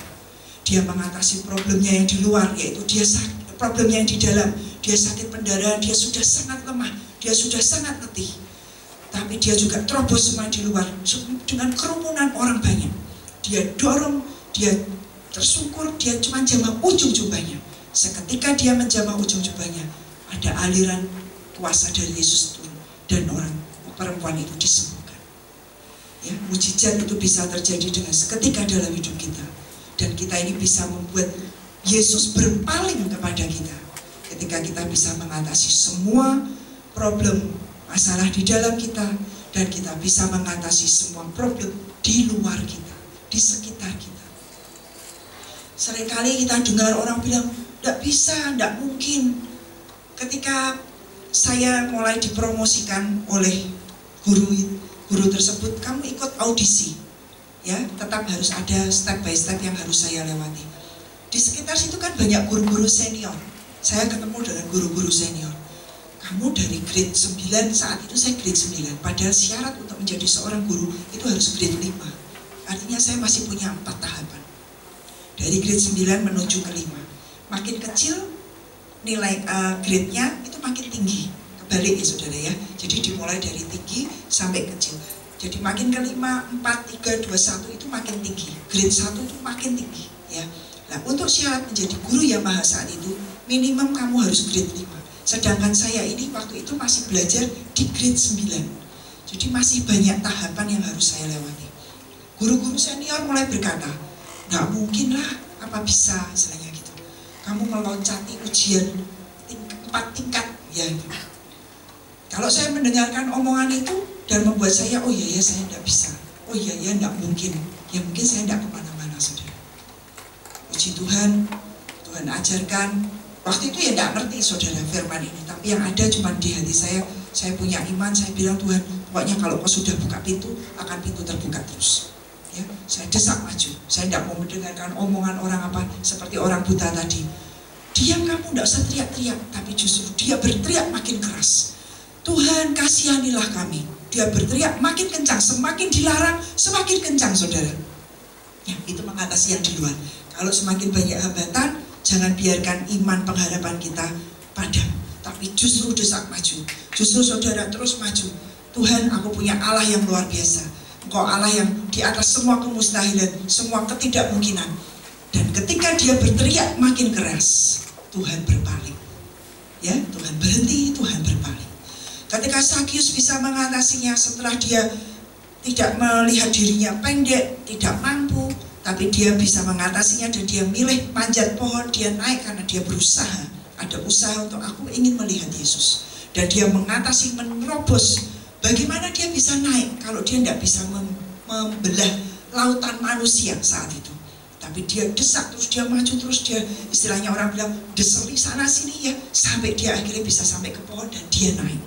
Dia mengatasi problemnya yang di luar, yaitu dia sakit, problemnya yang di dalam. Dia sakit pendarahan, dia sudah sangat lemah, dia sudah sangat letih. Tapi dia juga terobos semua di luar dengan kerumunan orang banyak. Dia dorong, dia tersungkur, dia cuma jamah ujung jubahnya. Seketika dia menjamah ujung jubahnya, ada aliran kuasa dari Yesus turun dan perempuan itu disembuhkan. Ya, mujizat itu bisa terjadi dengan seketika dalam hidup kita, dan kita ini bisa membuat Yesus berpaling kepada kita ketika kita bisa mengatasi semua problem masalah di dalam kita, dan kita bisa mengatasi semua problem di luar kita, di sekitar kita. Seringkali kita dengar orang bilang, "Tidak bisa, tidak mungkin." Ketika saya mulai dipromosikan oleh guru tersebut, "Kamu ikut audisi, ya, tetap harus ada step by step yang harus saya lewati." Di sekitar situ kan banyak guru-guru senior. Saya ketemu dengan guru-guru senior. "Kamu dari grade 9, saat itu saya grade 9, padahal syarat untuk menjadi seorang guru itu harus grade 5. Artinya saya masih punya 4 tahapan. Dari grade 9 menuju ke 5. Makin kecil nilai grade-nya itu makin tinggi. Kebalik ya saudara ya. Jadi dimulai dari tinggi sampai kecil. Jadi makin ke 5, 4, 3, 2, 1 itu makin tinggi. Grade 1 itu makin tinggi ya. Nah, untuk syarat menjadi guru Yamaha saat itu minimum kamu harus grade 5. Sedangkan saya ini waktu itu masih belajar di grade 9. Jadi masih banyak tahapan yang harus saya lewati. Guru-guru senior mulai berkata, "Nggak mungkin lah, apa bisa," istilahnya gitu. "Kamu meloncati ujian 4 tingkat ya." Kalau saya mendengarkan omongan itu dan membuat saya, "Oh iya ya, saya nggak bisa. Oh iya ya, nggak mungkin. Ya mungkin saya nggak kemana-mana saudara." Puji Tuhan, Tuhan ajarkan. Waktu itu ya nggak ngerti saudara firman ini, tapi yang ada cuma di hati saya punya iman, saya bilang, "Tuhan, pokoknya kalau kau sudah buka pintu, akan pintu terbuka terus." Ya, saya desak maju. Saya tidak mau mendengarkan omongan orang apa seperti orang buta tadi. "Diam kamu, tidak usah teriak-teriak." Tapi justru dia berteriak makin keras. "Tuhan, kasihanilah kami." Dia berteriak makin kencang, semakin dilarang semakin kencang saudara. Ya, itu mengatasi yang di luar. Kalau semakin banyak hambatan, jangan biarkan iman pengharapan kita padam, tapi justru desak maju. Justru saudara terus maju. "Tuhan, aku punya Allah yang luar biasa. Engkau Allah yang di atas semua kemustahilan, semua ketidakmungkinan." Dan ketika dia berteriak makin keras, Tuhan berpaling. Ya, Tuhan berhenti, Tuhan berpaling. Ketika Sakius bisa mengatasinya setelah dia tidak melihat dirinya pendek, tidak mampu, tapi dia bisa mengatasinya dan dia milih manjat pohon, dia naik karena dia berusaha. Ada usaha untuk, "Aku ingin melihat Yesus." Dan dia mengatasi, menerobos. Bagaimana dia bisa naik kalau dia tidak bisa membelah lautan manusia saat itu? Tapi Tapi dia desak, terus dia maju, terus dia istilahnya orang bilang deseli sana sini ya, sampai dia akhirnya bisa sampai ke pohon dan dia naik.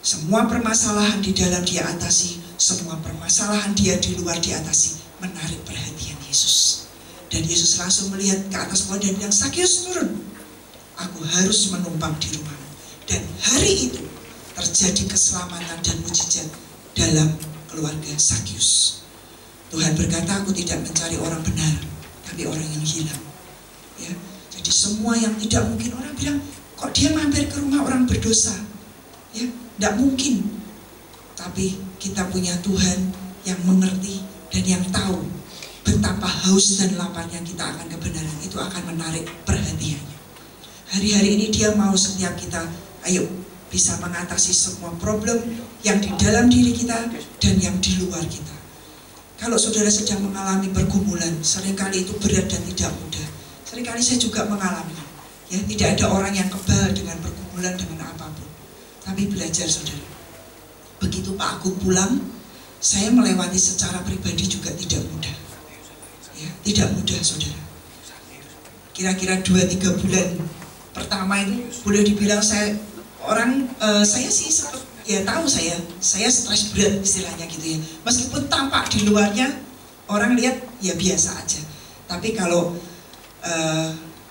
Semua permasalahan di dalam dia atasi, semua permasalahan dia di luar diatasi, menarik perhatian Yesus. Dan Yesus langsung melihat ke atas pohon dan bilang, Sakius turun, aku harus menumpang di rumahmu. Dan hari itu terjadi keselamatan dan mujizat dalam keluarga Sakius. Tuhan berkata, aku tidak mencari orang benar, tapi orang yang hilang. Ya, jadi semua yang tidak mungkin, orang bilang, kok dia mampir ke rumah orang berdosa? Ya, tidak mungkin. Tapi kita punya Tuhan yang mengerti dan yang tahu betapa haus dan laparnya kita akan kebenaran. Itu akan menarik perhatiannya. Hari-hari ini dia mau setiap kita, ayo bisa mengatasi semua problem yang di dalam diri kita dan yang di luar kita. Kalau saudara sedang mengalami pergumulan, seringkali itu berat dan tidak mudah. Seringkali saya juga mengalami. Ya, tidak ada orang yang kebal dengan pergumulan dengan apapun. Tapi belajar saudara. Begitu Pak Agung pulang, saya melewati secara pribadi juga tidak mudah. Ya, tidak mudah saudara. Kira-kira 2-3 bulan pertama itu boleh dibilang saya sih seperti, ya tahu saya stres berat istilahnya gitu ya. Meskipun tampak di luarnya orang lihat ya biasa aja. Tapi kalau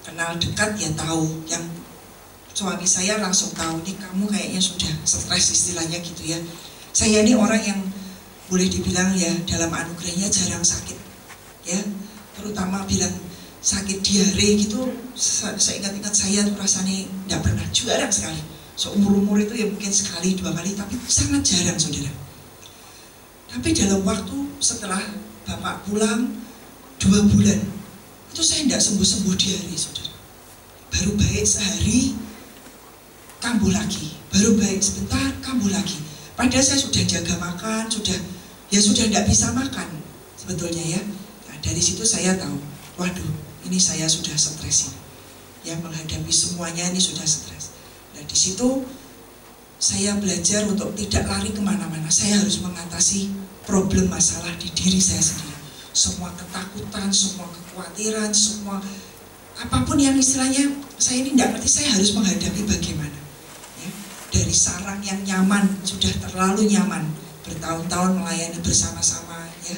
kenal dekat ya tahu. Yang suami saya langsung tahu nih, kamu kayaknya sudah stres istilahnya gitu ya. Saya ini orang yang boleh dibilang ya dalam anugerahnya jarang sakit ya. Terutama bilang sakit diare gitu, saya ingat-ingat saya tuh rasanya tidak pernah, jarang sekali. Seumur-umur itu ya mungkin sekali, 2 kali, tapi sangat jarang saudara. Tapi dalam waktu setelah Bapak pulang 2 bulan, itu saya tidak sembuh-sembuh diare saudara. Baru baik sehari, kambuh lagi. Baru baik sebentar, kambuh lagi. Padahal saya sudah jaga makan, sudah tidak bisa makan sebetulnya ya. Nah, dari situ saya tahu, waduh, ini saya sudah stres ini. Ya, menghadapi semuanya ini sudah stres. Nah, di situ saya belajar untuk tidak lari kemana-mana. Saya harus mengatasi problem masalah di diri saya sendiri. Semua ketakutan, semua kekhawatiran, semua apapun yang istilahnya saya ini tidak ngerti, saya harus menghadapi bagaimana. Ya, dari sarang yang nyaman, sudah terlalu nyaman, bertahun-tahun melayani bersama-sama, ya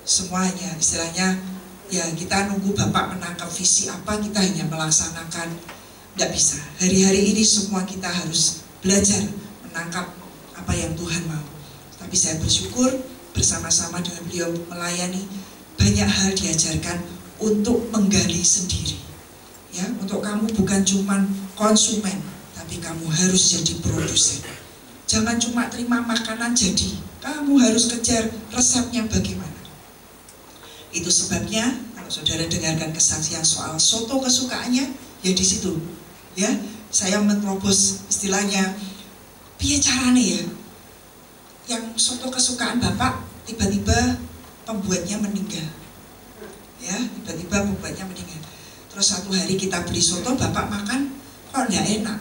semuanya istilahnya. Ya kita nunggu Bapak menangkap visi apa, kita hanya melaksanakan. Tidak bisa. Hari-hari ini semua kita harus belajar menangkap apa yang Tuhan mau. Tapi saya bersyukur bersama-sama dengan beliau melayani, banyak hal diajarkan untuk menggali sendiri. Ya, untuk kamu bukan cuma konsumen, tapi kamu harus jadi produsen. Jangan cuma terima makanan jadi, kamu harus kejar resepnya bagaimana. Itu sebabnya kalau saudara dengarkan kesaksian soal soto kesukaannya, ya di situ, ya saya menerobos istilahnya, piye carane ya, yang soto kesukaan Bapak tiba-tiba pembuatnya meninggal, ya tiba-tiba pembuatnya meninggal. Terus satu hari kita beli soto, Bapak makan kok tidak enak,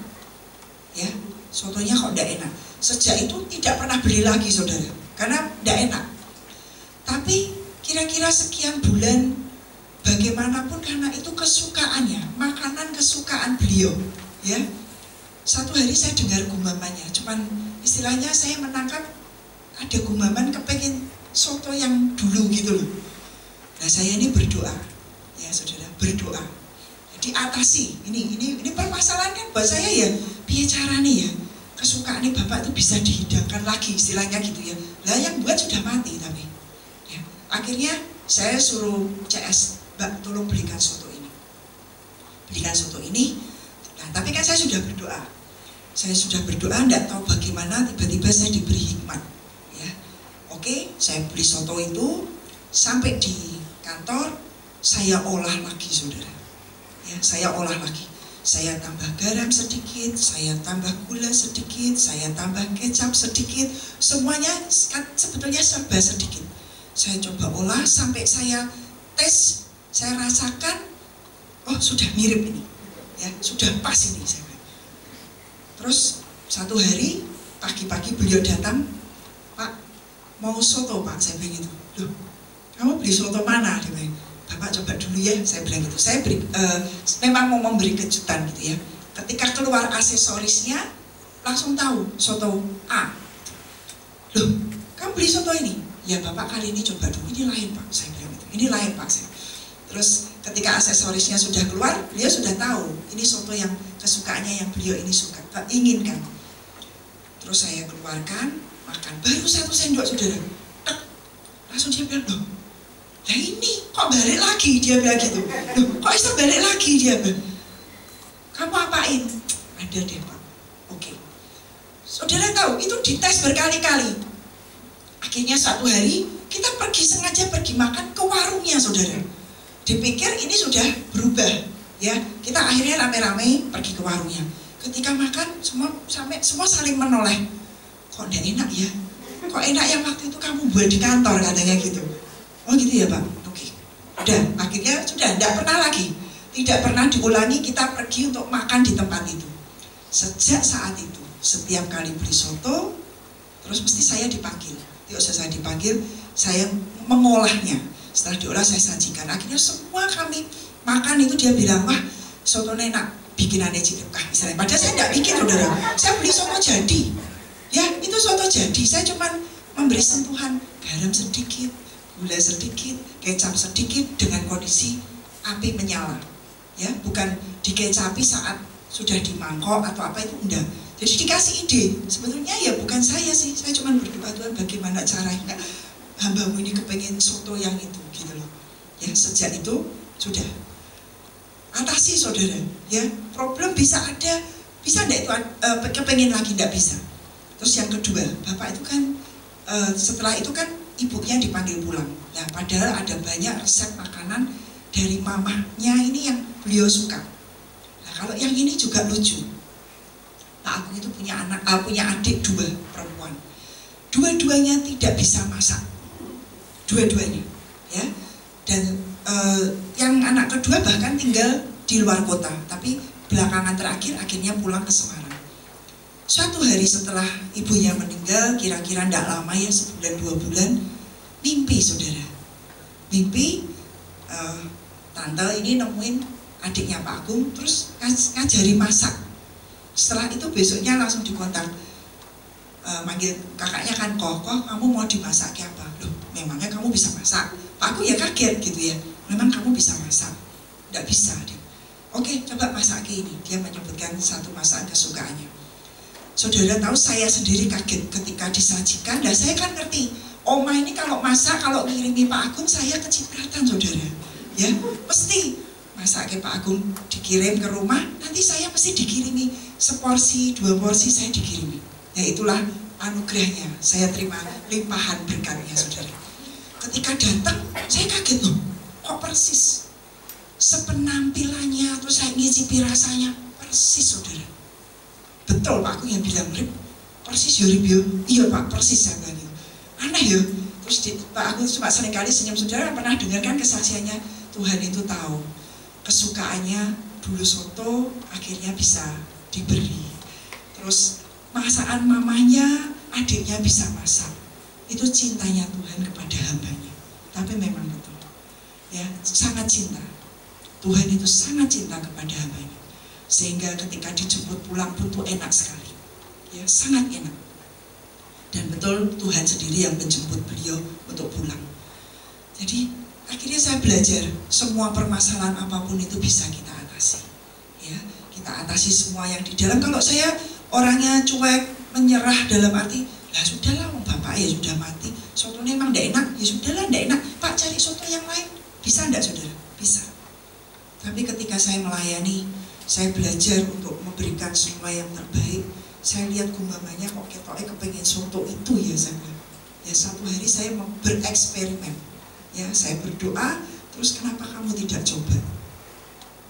ya sotonya kok tidak enak. Sejak itu tidak pernah beli lagi saudara, karena tidak enak. Tapi kira-kira sekian bulan, bagaimanapun karena itu kesukaannya, makanan kesukaan beliau, ya. Satu hari saya dengar gumamannya, cuman istilahnya saya menangkap ada gumaman kepengen soto yang dulu gitu loh. Nah saya ini berdoa, ya saudara, berdoa. Jadi atasi, ini permasalahan kan buat saya ya, piye carane ya kesukaan ini Bapak itu bisa dihidangkan lagi istilahnya gitu ya. Lah yang buat sudah mati tapi. Akhirnya saya suruh CS, Mbak tolong belikan soto ini. Belikan soto ini. Nah, tapi kan saya sudah berdoa. Saya sudah berdoa, tidak tahu bagaimana tiba-tiba saya diberi hikmat. Ya. Oke, saya beli soto itu, sampai di kantor, saya olah lagi saudara. Ya, saya olah lagi. Saya tambah garam sedikit, saya tambah gula sedikit, saya tambah kecap sedikit. Semuanya sebetulnya serba sedikit. Saya coba olah sampai saya tes, saya rasakan, oh sudah mirip ini, ya sudah pas ini saya. Terus satu hari pagi-pagi beliau datang, Pak mau soto Pak, saya bilang gitu. Loh, kamu beli soto mana? Dia bilang, Bapak coba dulu ya, saya bilang gitu. Saya memang mau memberi kejutan gitu ya. Ketika keluar aksesorisnya, langsung tahu soto A. Loh, kamu beli soto ini? Ya Bapak kali ini coba dulu, ini lain Pak, saya bilang gitu. Ini lain Pak saya. Terus ketika aksesorisnya sudah keluar, beliau sudah tahu ini soto yang kesukaannya, yang beliau ini suka, inginkan. Terus saya keluarkan, makan, baru 1 sendok saudara. Tek, langsung dia bilang, loh, ya ini kok balik lagi, dia bilang gitu. Loh, kok bisa balik lagi, dia bilang. Kamu apain? Ada deh Pak. Oke. Saudara tahu, itu dites berkali-kali. Akhirnya suatu hari, kita sengaja pergi makan ke warungnya saudara. Dipikir ini sudah berubah, ya. Kita akhirnya rame-rame pergi ke warungnya. Ketika makan, semua saling menoleh. Kok enggak enak ya? Kok enak yang waktu itu kamu buat di kantor, katanya gitu. Oh gitu ya Pak? Oke. Udah, akhirnya sudah enggak pernah lagi. Tidak pernah diulangi kita pergi untuk makan di tempat itu. Sejak saat itu, setiap kali beli soto, terus mesti saya dipanggil. Saya dipanggil, saya mengolahnya. Setelah diolah saya sajikan. Akhirnya semua kami makan itu dia bilang, wah soto enak, bikinannya Cikepkah misalnya. Padahal saya tidak bikin saudara. Saya beli soto jadi. Ya itu soto jadi. Saya cuma memberi sentuhan garam sedikit, gula sedikit, kecap sedikit dengan kondisi api menyala. Ya bukan dikecapi saat sudah di mangkok atau apa itu enggak. Jadi dikasih ide. Sebetulnya ya bukan saya sih. Saya cuma berdoa Tuhan bagaimana caranya. Hambamu ini kepengen soto yang itu gitu loh ya. Sejak itu sudah atasi saudara ya. Problem bisa ada, bisa enggak itu kepengen lagi, enggak bisa. Terus yang kedua, Bapak itu kan setelah itu kan ibunya dipanggil pulang. Nah padahal ada banyak resep makanan dari mamahnya ini yang beliau suka. Nah kalau yang ini juga lucu. Pak Agung itu punya adik 2 perempuan. Dua-duanya tidak bisa masak. Dua-duanya ya. Dan yang anak kedua bahkan tinggal di luar kota, tapi belakangan terakhir akhirnya pulang ke Semarang. Suatu hari setelah ibunya meninggal, kira-kira tidak lama ya, 1-2 bulan, mimpi saudara. Mimpi tante ini nemuin adiknya Pak Agung, terus ngajari masak. Setelah itu besoknya langsung dikontak. Manggil kakaknya kan, Koh kamu mau dimasak apa? Loh memangnya kamu bisa masak? Pak Agung ya kaget gitu ya, memang kamu bisa masak? Tidak bisa dia. Oke coba masak ini. Dia menyebutkan satu masakan kesukaannya. Saudara tahu saya sendiri kaget ketika disajikan. Dan saya kan ngerti, Oma ini kalau masak, kalau ngirimi Pak Agung saya kecipratan saudara ya. Pasti masaknya Pak Agung dikirim ke rumah, nanti saya mesti dikirimi seporsi, 2 porsi saya dikirimi. Ya itulah anugerahnya, saya terima limpahan berkatnya saudara. Ketika datang, saya kaget loh, kok persis sepenampilannya, terus saya ngicipi rasanya persis saudara. Betul Pak Agung yang bilang, Rip, persis ya Rip ya? Iya Pak, persis saya bilang gitu. Aneh ya. Terus Pak Agung cuma seringkali senyum. Saudara pernah dengarkan kesaksiannya, Tuhan itu tahu kesukaannya dulu soto, akhirnya bisa diberi. Terus masakan mamanya, adiknya bisa masak. Itu cintanya Tuhan kepada hambanya. Tapi memang betul ya, sangat cinta. Tuhan itu sangat cinta kepada hambanya, sehingga ketika dijemput pulang pun tuh enak sekali ya, sangat enak. Dan betul Tuhan sendiri yang menjemput beliau untuk pulang. Jadi akhirnya saya belajar, semua permasalahan apapun itu bisa kita atasi ya. Kita atasi semua yang di dalam. Kalau saya orangnya cuek, menyerah dalam arti, lah sudahlah Bapak ya sudah mati, sotonya emang tidak enak, ya sudahlah tidak enak, Pak cari soto yang lain. Bisa tidak saudara? Bisa. Tapi ketika saya melayani, saya belajar untuk memberikan semua yang terbaik. Saya lihat gumbamanya kok ketoknya kepengen soto itu ya saya bilang. Ya satu hari saya mau bereksperimen. Ya saya berdoa, terus kenapa kamu tidak coba?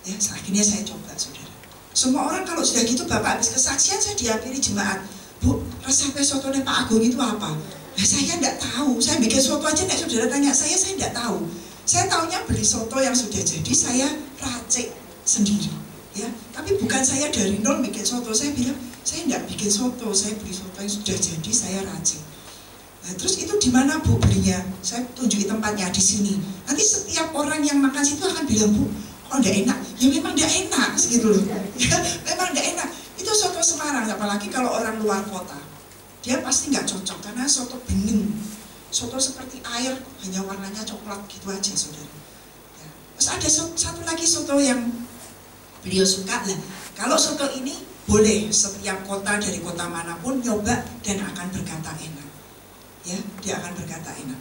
Ya akhirnya saya coba saudara. Semua orang kalau sudah gitu, Bapak habis kesaksian saya dihampiri jemaat, Bu, resep sotonya Pak Agung itu apa? Nah, saya tidak tahu, saya bikin soto aja, nek saudara tanya saya tidak tahu. Saya tahunya beli soto yang sudah jadi, saya racik sendiri ya. Tapi bukan saya dari nol bikin soto. Saya bilang, saya tidak bikin soto, saya beli soto yang sudah jadi, saya racik. Nah, terus itu di mana Bu belinya? Saya tunjukin tempatnya di sini. Nanti setiap orang yang makan situ akan bilang, Bu, kok enggak enak? Ya memang enggak enak, segitu loh. Ya, memang enggak enak. Itu soto Semarang, apalagi kalau orang luar kota. Dia pasti nggak cocok karena soto bening. Soto seperti air, hanya warnanya coklat gitu aja, saudara. Ya. Terus ada satu lagi soto yang beliau suka lah. Kalau soto ini boleh setiap kota dari kota manapun nyoba dan akan berkata enak. Ya, dia akan berkata enak.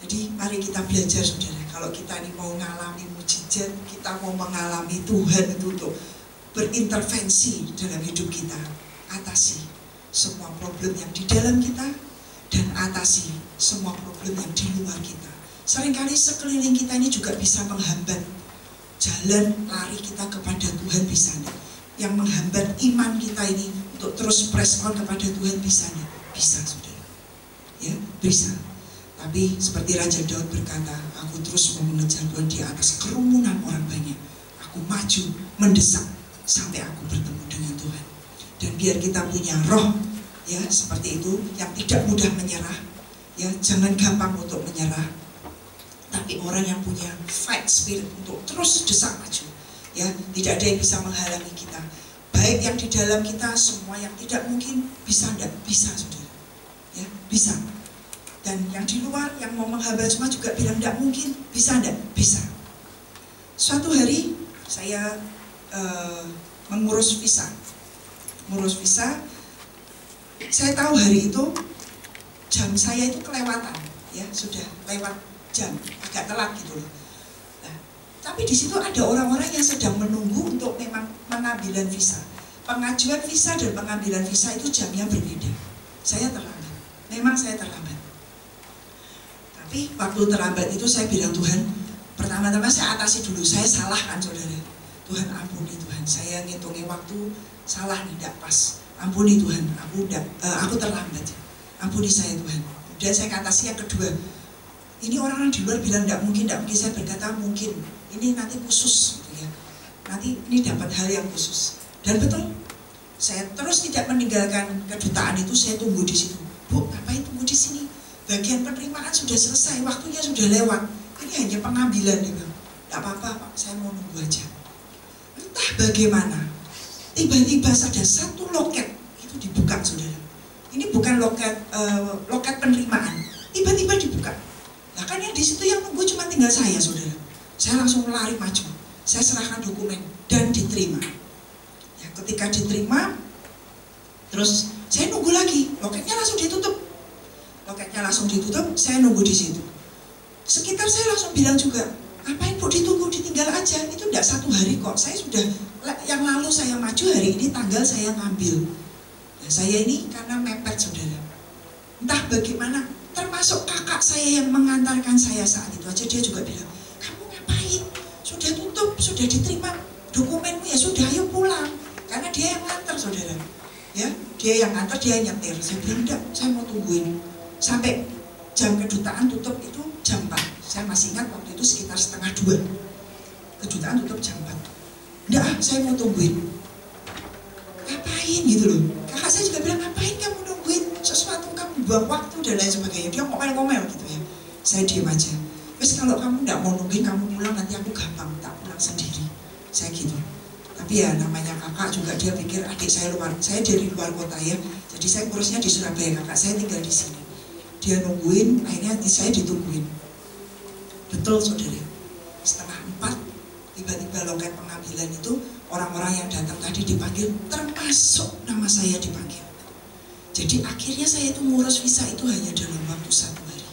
Jadi mari kita belajar, saudara. Kalau kita ini mau mengalami mujizat, kita mau mengalami Tuhan itu untuk berintervensi dalam hidup kita, atasi semua problem yang di dalam kita dan atasi semua problem yang di luar kita. Seringkali sekeliling kita ini juga bisa menghambat jalan lari kita kepada Tuhan, bisa nih. Yang menghambat iman kita ini untuk terus press on kepada Tuhan, bisa nih. Bisa, saudara. Ya, bisa. Tapi seperti Raja Daud berkata, aku terus mau mengejar Tuhan di atas kerumunan orang banyak. Aku maju, mendesak sampai aku bertemu dengan Tuhan. Dan biar kita punya roh, ya seperti itu, yang tidak mudah menyerah. Ya, jangan gampang untuk menyerah. Tapi orang yang punya fight spirit untuk terus desak maju. Ya, tidak ada yang bisa menghalangi kita. Baik yang di dalam kita, semua yang tidak mungkin bisa, enggak bisa, saudara. Ya, bisa. Dan yang di luar yang mau menghambat semua juga bilang tidak mungkin, bisa enggak? Bisa. Suatu hari saya mengurus visa. Mengurus visa, saya tahu hari itu jam saya itu kelewatan, ya sudah lewat jam, agak telat gitu loh. Nah, tapi di situ ada orang-orang yang sedang menunggu untuk memang pengambilan visa. Pengajuan visa dan pengambilan visa itu jamnya berbeda. Saya terlambat. Memang saya terlambat. Tapi waktu terlambat itu saya bilang, Tuhan, pertama-tama saya atasi dulu. Saya salah kan, saudara. Tuhan ampuni Tuhan. Saya ngitungi waktu salah nih, tidak pas. Ampuni Tuhan. Aku terlambat. Ampuni saya Tuhan. Kemudian saya atasi yang kedua. Ini orang di luar bilang tidak mungkin, tidak mungkin. Saya berkata mungkin. Ini nanti khusus, gitu ya. Nanti ini dapat hal yang khusus. Dan betul, saya terus tidak meninggalkan kedutaan itu. Saya tunggu di situ. Bu, ngapain tunggu di sini? Bagian penerimaan sudah selesai, waktunya sudah lewat. Ini hanya pengambilan gitu. Tidak apa-apa Pak, saya mau nunggu aja. Entah bagaimana, tiba-tiba ada satu loket itu dibuka, saudara. Ini bukan loket penerimaan. Tiba-tiba dibuka. Nah kan yang di situ yang nunggu cuma tinggal saya, saudara. Saya langsung lari maju. Saya serahkan dokumen dan diterima. Ya, ketika diterima, terus saya nunggu lagi, loketnya langsung ditutup. Loketnya langsung ditutup, saya nunggu di situ. Sekitar saya langsung bilang juga, ngapain Bu ditunggu, ditinggal aja. Itu enggak satu hari kok. Saya sudah, yang lalu saya maju, hari ini tanggal saya ngambil. Nah, saya ini karena mepet, saudara. Entah bagaimana, termasuk kakak saya yang mengantarkan saya saat itu aja, dia juga bilang, kamu ngapain? Sudah tutup, sudah diterima dokumenmu, ya sudah, ayo pulang. Karena dia yang ngantar, saudara. Ya, dia yang ngantar, dia yang nyetir. Saya bilang, enggak, saya mau tungguin sampai jam kedutaan tutup itu jam 4. Saya masih ingat waktu itu sekitar 1:30. Kedutaan tutup jam 4. Enggak, saya mau tungguin. Ngapain gitu loh. Kakak saya juga bilang, ngapain kamu nungguin sesuatu, kamu buang waktu dan lain sebagainya. Dia ngomel-ngomel gitu ya. Saya diam aja. Terus kalau kamu enggak mau nungguin, kamu pulang, nanti aku gampang tak pulang sendiri. Saya gitu. Tapi ya namanya kakak juga, dia pikir adik saya dari luar kota ya. Jadi saya kurusnya di Surabaya, kakak saya tinggal di sini. Dia nungguin, akhirnya saya ditungguin. Betul saudara, 3:30 tiba-tiba loket pengambilan itu orang-orang yang datang tadi dipanggil, termasuk nama saya dipanggil. Jadi akhirnya saya itu ngurus visa itu hanya dalam waktu 1 hari.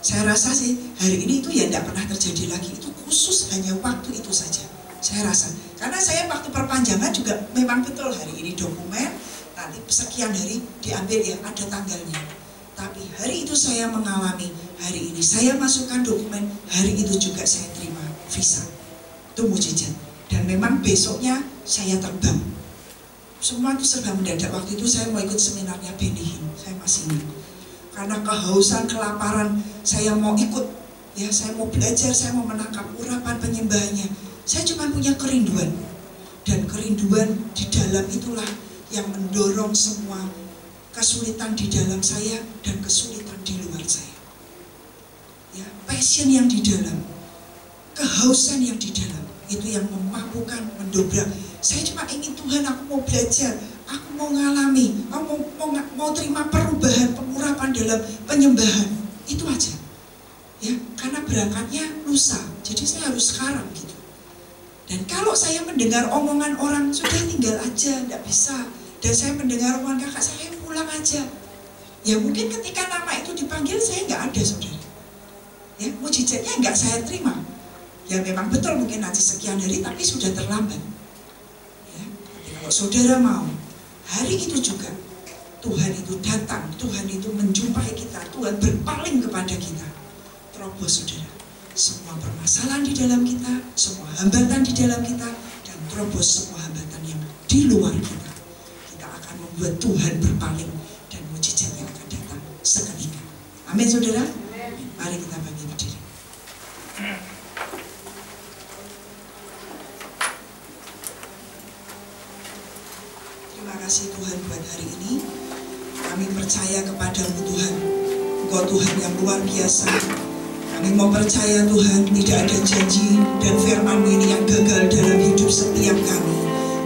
Saya rasa sih hari ini itu ya tidak pernah terjadi lagi. Itu khusus hanya waktu itu saja. Saya rasa, karena saya waktu perpanjangan juga memang betul hari ini dokumen, nanti sekian hari diambil ya, ada tanggalnya. Tapi hari itu saya mengalami, hari ini saya masukkan dokumen, hari itu juga saya terima visa. Itu mujizat. Dan memang besoknya saya terbang. Semua itu serba mendadak. Waktu itu saya mau ikut seminarnya Benny Hinn, saya masih ingat. Karena kehausan, kelaparan, saya mau ikut. Ya, saya mau belajar, saya mau menangkap urapan penyembahannya. Saya cuma punya kerinduan. Dan kerinduan di dalam itulah yang mendorong semua kesulitan di dalam saya dan kesulitan di passion yang di dalam, kehausan yang di dalam, itu yang memampukan, mendobrak. Saya cuma ingin Tuhan, aku mau belajar, aku mau ngalami, aku mau terima perubahan, pengurapan dalam penyembahan. Itu aja. Ya, karena berangkatnya lusa, jadi saya harus sekarang gitu. Dan kalau saya mendengar omongan orang, sudah tinggal aja, tidak bisa. Dan saya mendengar omongan kakak saya, pulang aja. Ya mungkin ketika nama itu dipanggil, saya nggak ada, saudara. Ya, mujizatnya nggak saya terima. Ya memang betul mungkin nanti sekian hari, tapi sudah terlambat. Ya, tapi kalau saudara mau, hari itu juga Tuhan itu datang, Tuhan itu menjumpai kita, Tuhan berpaling kepada kita. Terobos saudara, semua permasalahan di dalam kita, semua hambatan di dalam kita, dan terobos semua hambatan yang di luar kita. Kita akan membuat Tuhan berpaling dan mujizatnya akan datang seketika. Amin saudara. Mari kita bangkit berdiri. Terima kasih Tuhan buat hari ini. Kami percaya kepadamu Tuhan. Engkau Tuhan yang luar biasa. Kami mau percaya Tuhan, tidak ada janji dan firman-Mu ini yang gagal dalam hidup setiap kami.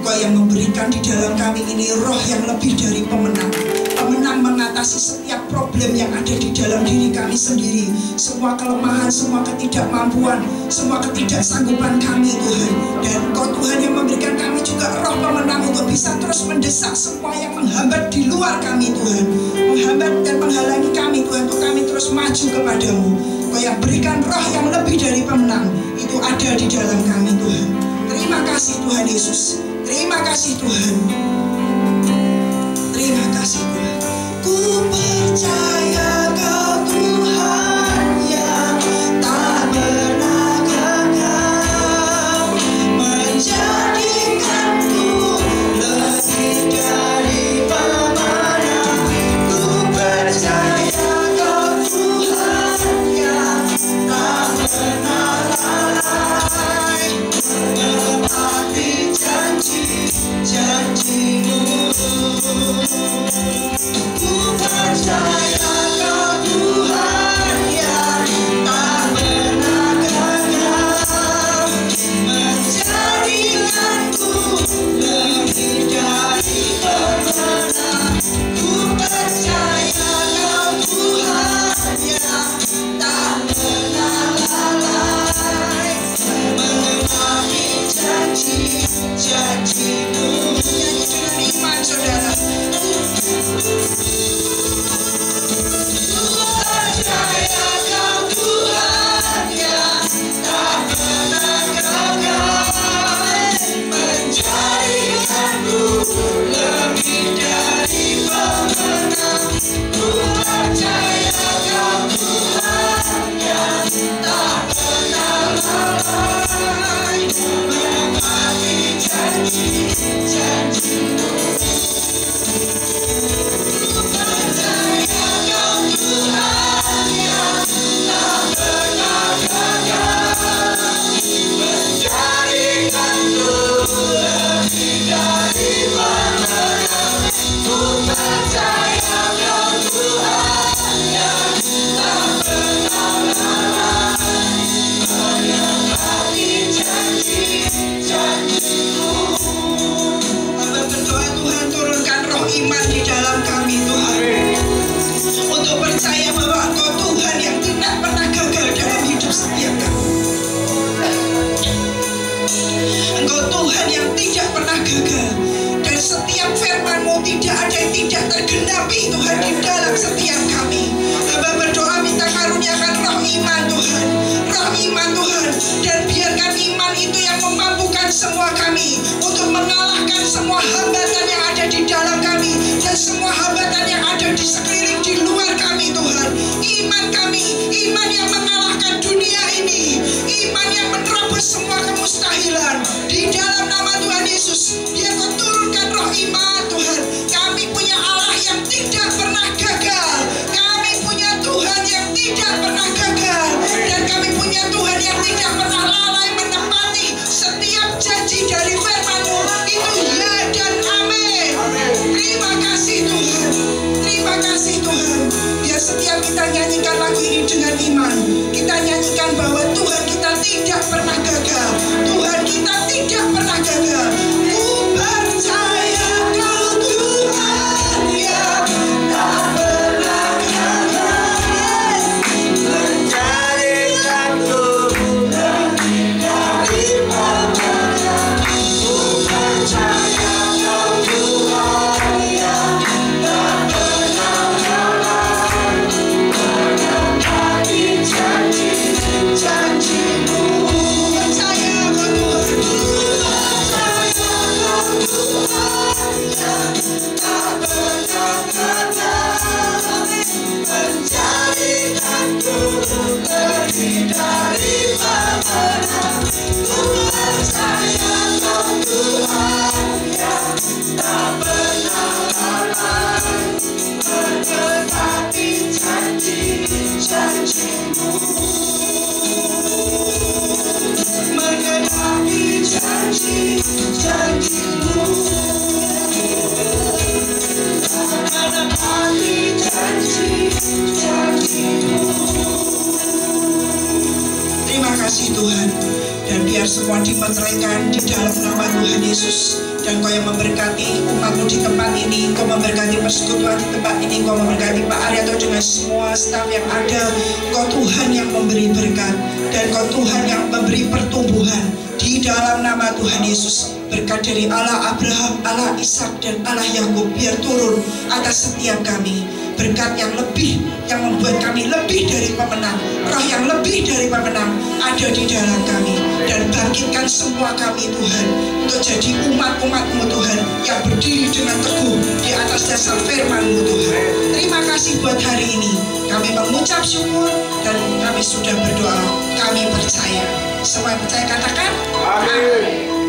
Engkau yang memberikan di dalam kami ini roh yang lebih dari pemenang. Pemenang mengatasi setiap problem yang ada di dalam diri kami sendiri. Semua kelemahan, semua ketidakmampuan, semua ketidaksanggupan kami Tuhan. Dan Engkau Tuhan yang memberikan kami juga roh pemenang untuk bisa terus mendesak semua yang menghambat di luar kami Tuhan. Menghambat dan menghalangi kami Tuhan, untuk kami terus maju kepadamu. Engkau yang berikan roh yang lebih dari pemenang, itu ada di dalam kami Tuhan. Terima kasih Tuhan Yesus. Terima kasih Tuhan. Terima kasih Tuhan. Ku percaya Kau Tuhan yang tak pernah gagal, menjadikanku lebih dari pemenang. Ku percaya Kau Tuhan yang tak pernah lalai, menepati janji-janji-Mu. Ku percaya Kau Tuhan yang tak pernah gagal, menjadikanku lebih dari pemenang. Ku percaya Kau Tuhan yang tak pernah lalai, menepati janji-janji-Mu. Nyanyi dengan iman saudara. Percaya Kau Tuhan yang tak pernah gagal, menjadikanku lebih dari pemenang. Ku percaya Kau Tuhan yang tak pernah lalai, menepati janji-janji-Mu. Iman di dalam kami Tuhan, untuk percaya bahwa Engkau Tuhan yang tidak pernah gagal dalam hidup setiap kami. Engkau Tuhan yang tidak pernah gagal, dan setiap firman-Mu tidak ada yang tidak tergenapi Tuhan di dalam setiap kami. Hamba berdoa minta karuniakan roh iman Tuhan, roh iman Tuhan, dan biarkan iman itu yang memampukan semua kami untuk mengalahkan semua hambatan yang ada di dalam kami dan semua hambatan yang ada di sekeliling di luar kami Tuhan. Iman kami, iman yang mengalahkan dunia ini, iman yang menerobos semua kemustahilan. Di dalam nama Tuhan Yesus, biar Kau turunkan roh iman Tuhan. Kami punya Allah yang tidak pernah gagal, kami punya Tuhan yang tidak pernah gagal, dan kami punya Tuhan yang tidak pernah lalai menepati setiap janji dari firman-Mu. Itu ya dan amin. Terima kasih Tuhan. kasih Tuhan. Biar setiap kita nyanyikan lagu ini dengan iman, kita nyanyikan bahwa Tuhan kita tidak pernah gagal. Tuhan kita tidak pernah gagal. Ku percaya Kau Tuhan yang tak pernah gagal, menjadikanku lebih dari pemenang. Ku percaya Kau Tuhan yang tak pernah gagal, menepati janji-janji-Mu. Percaya Kau Tuhan, percaya Kau Tuhan yang tak pernah gagal, menjadikanku lebih dari pemenang. Ku percaya Kau Tuhan yang tak pernah lalai, menepati janji-janji-Mu, menepati janji-janji-Mu, menepati janji-janji-Mu. Terima kasih Tuhan, dan biar semua dimeteraikan di dalam nama Tuhan Yesus. Dan Kau yang memberkati umat-Mu di tempat ini, Kau memberkati persekutuan di tempat ini, Kau memberkati Pak Arianto dengan semua staf yang ada. Kau Tuhan yang memberi berkat, dan Kau Tuhan yang memberi pertumbuhan di dalam nama Tuhan Yesus. Berkat dari Allah Abraham, Allah Ishak, dan Allah Yakub biar turun atas setiap kami. Berkat yang lebih, yang membuat kami lebih dari pemenang. Roh yang lebih dari pemenang ada di dalam kami. Dan bangkitkan semua kami Tuhan, untuk jadi umat-umat-Mu Tuhan, yang berdiri dengan teguh di atas dasar firman-Mu Tuhan. Terima kasih buat hari ini. Kami mengucap syukur, dan kami sudah berdoa. Kami percaya. Semua yang percaya katakan amin.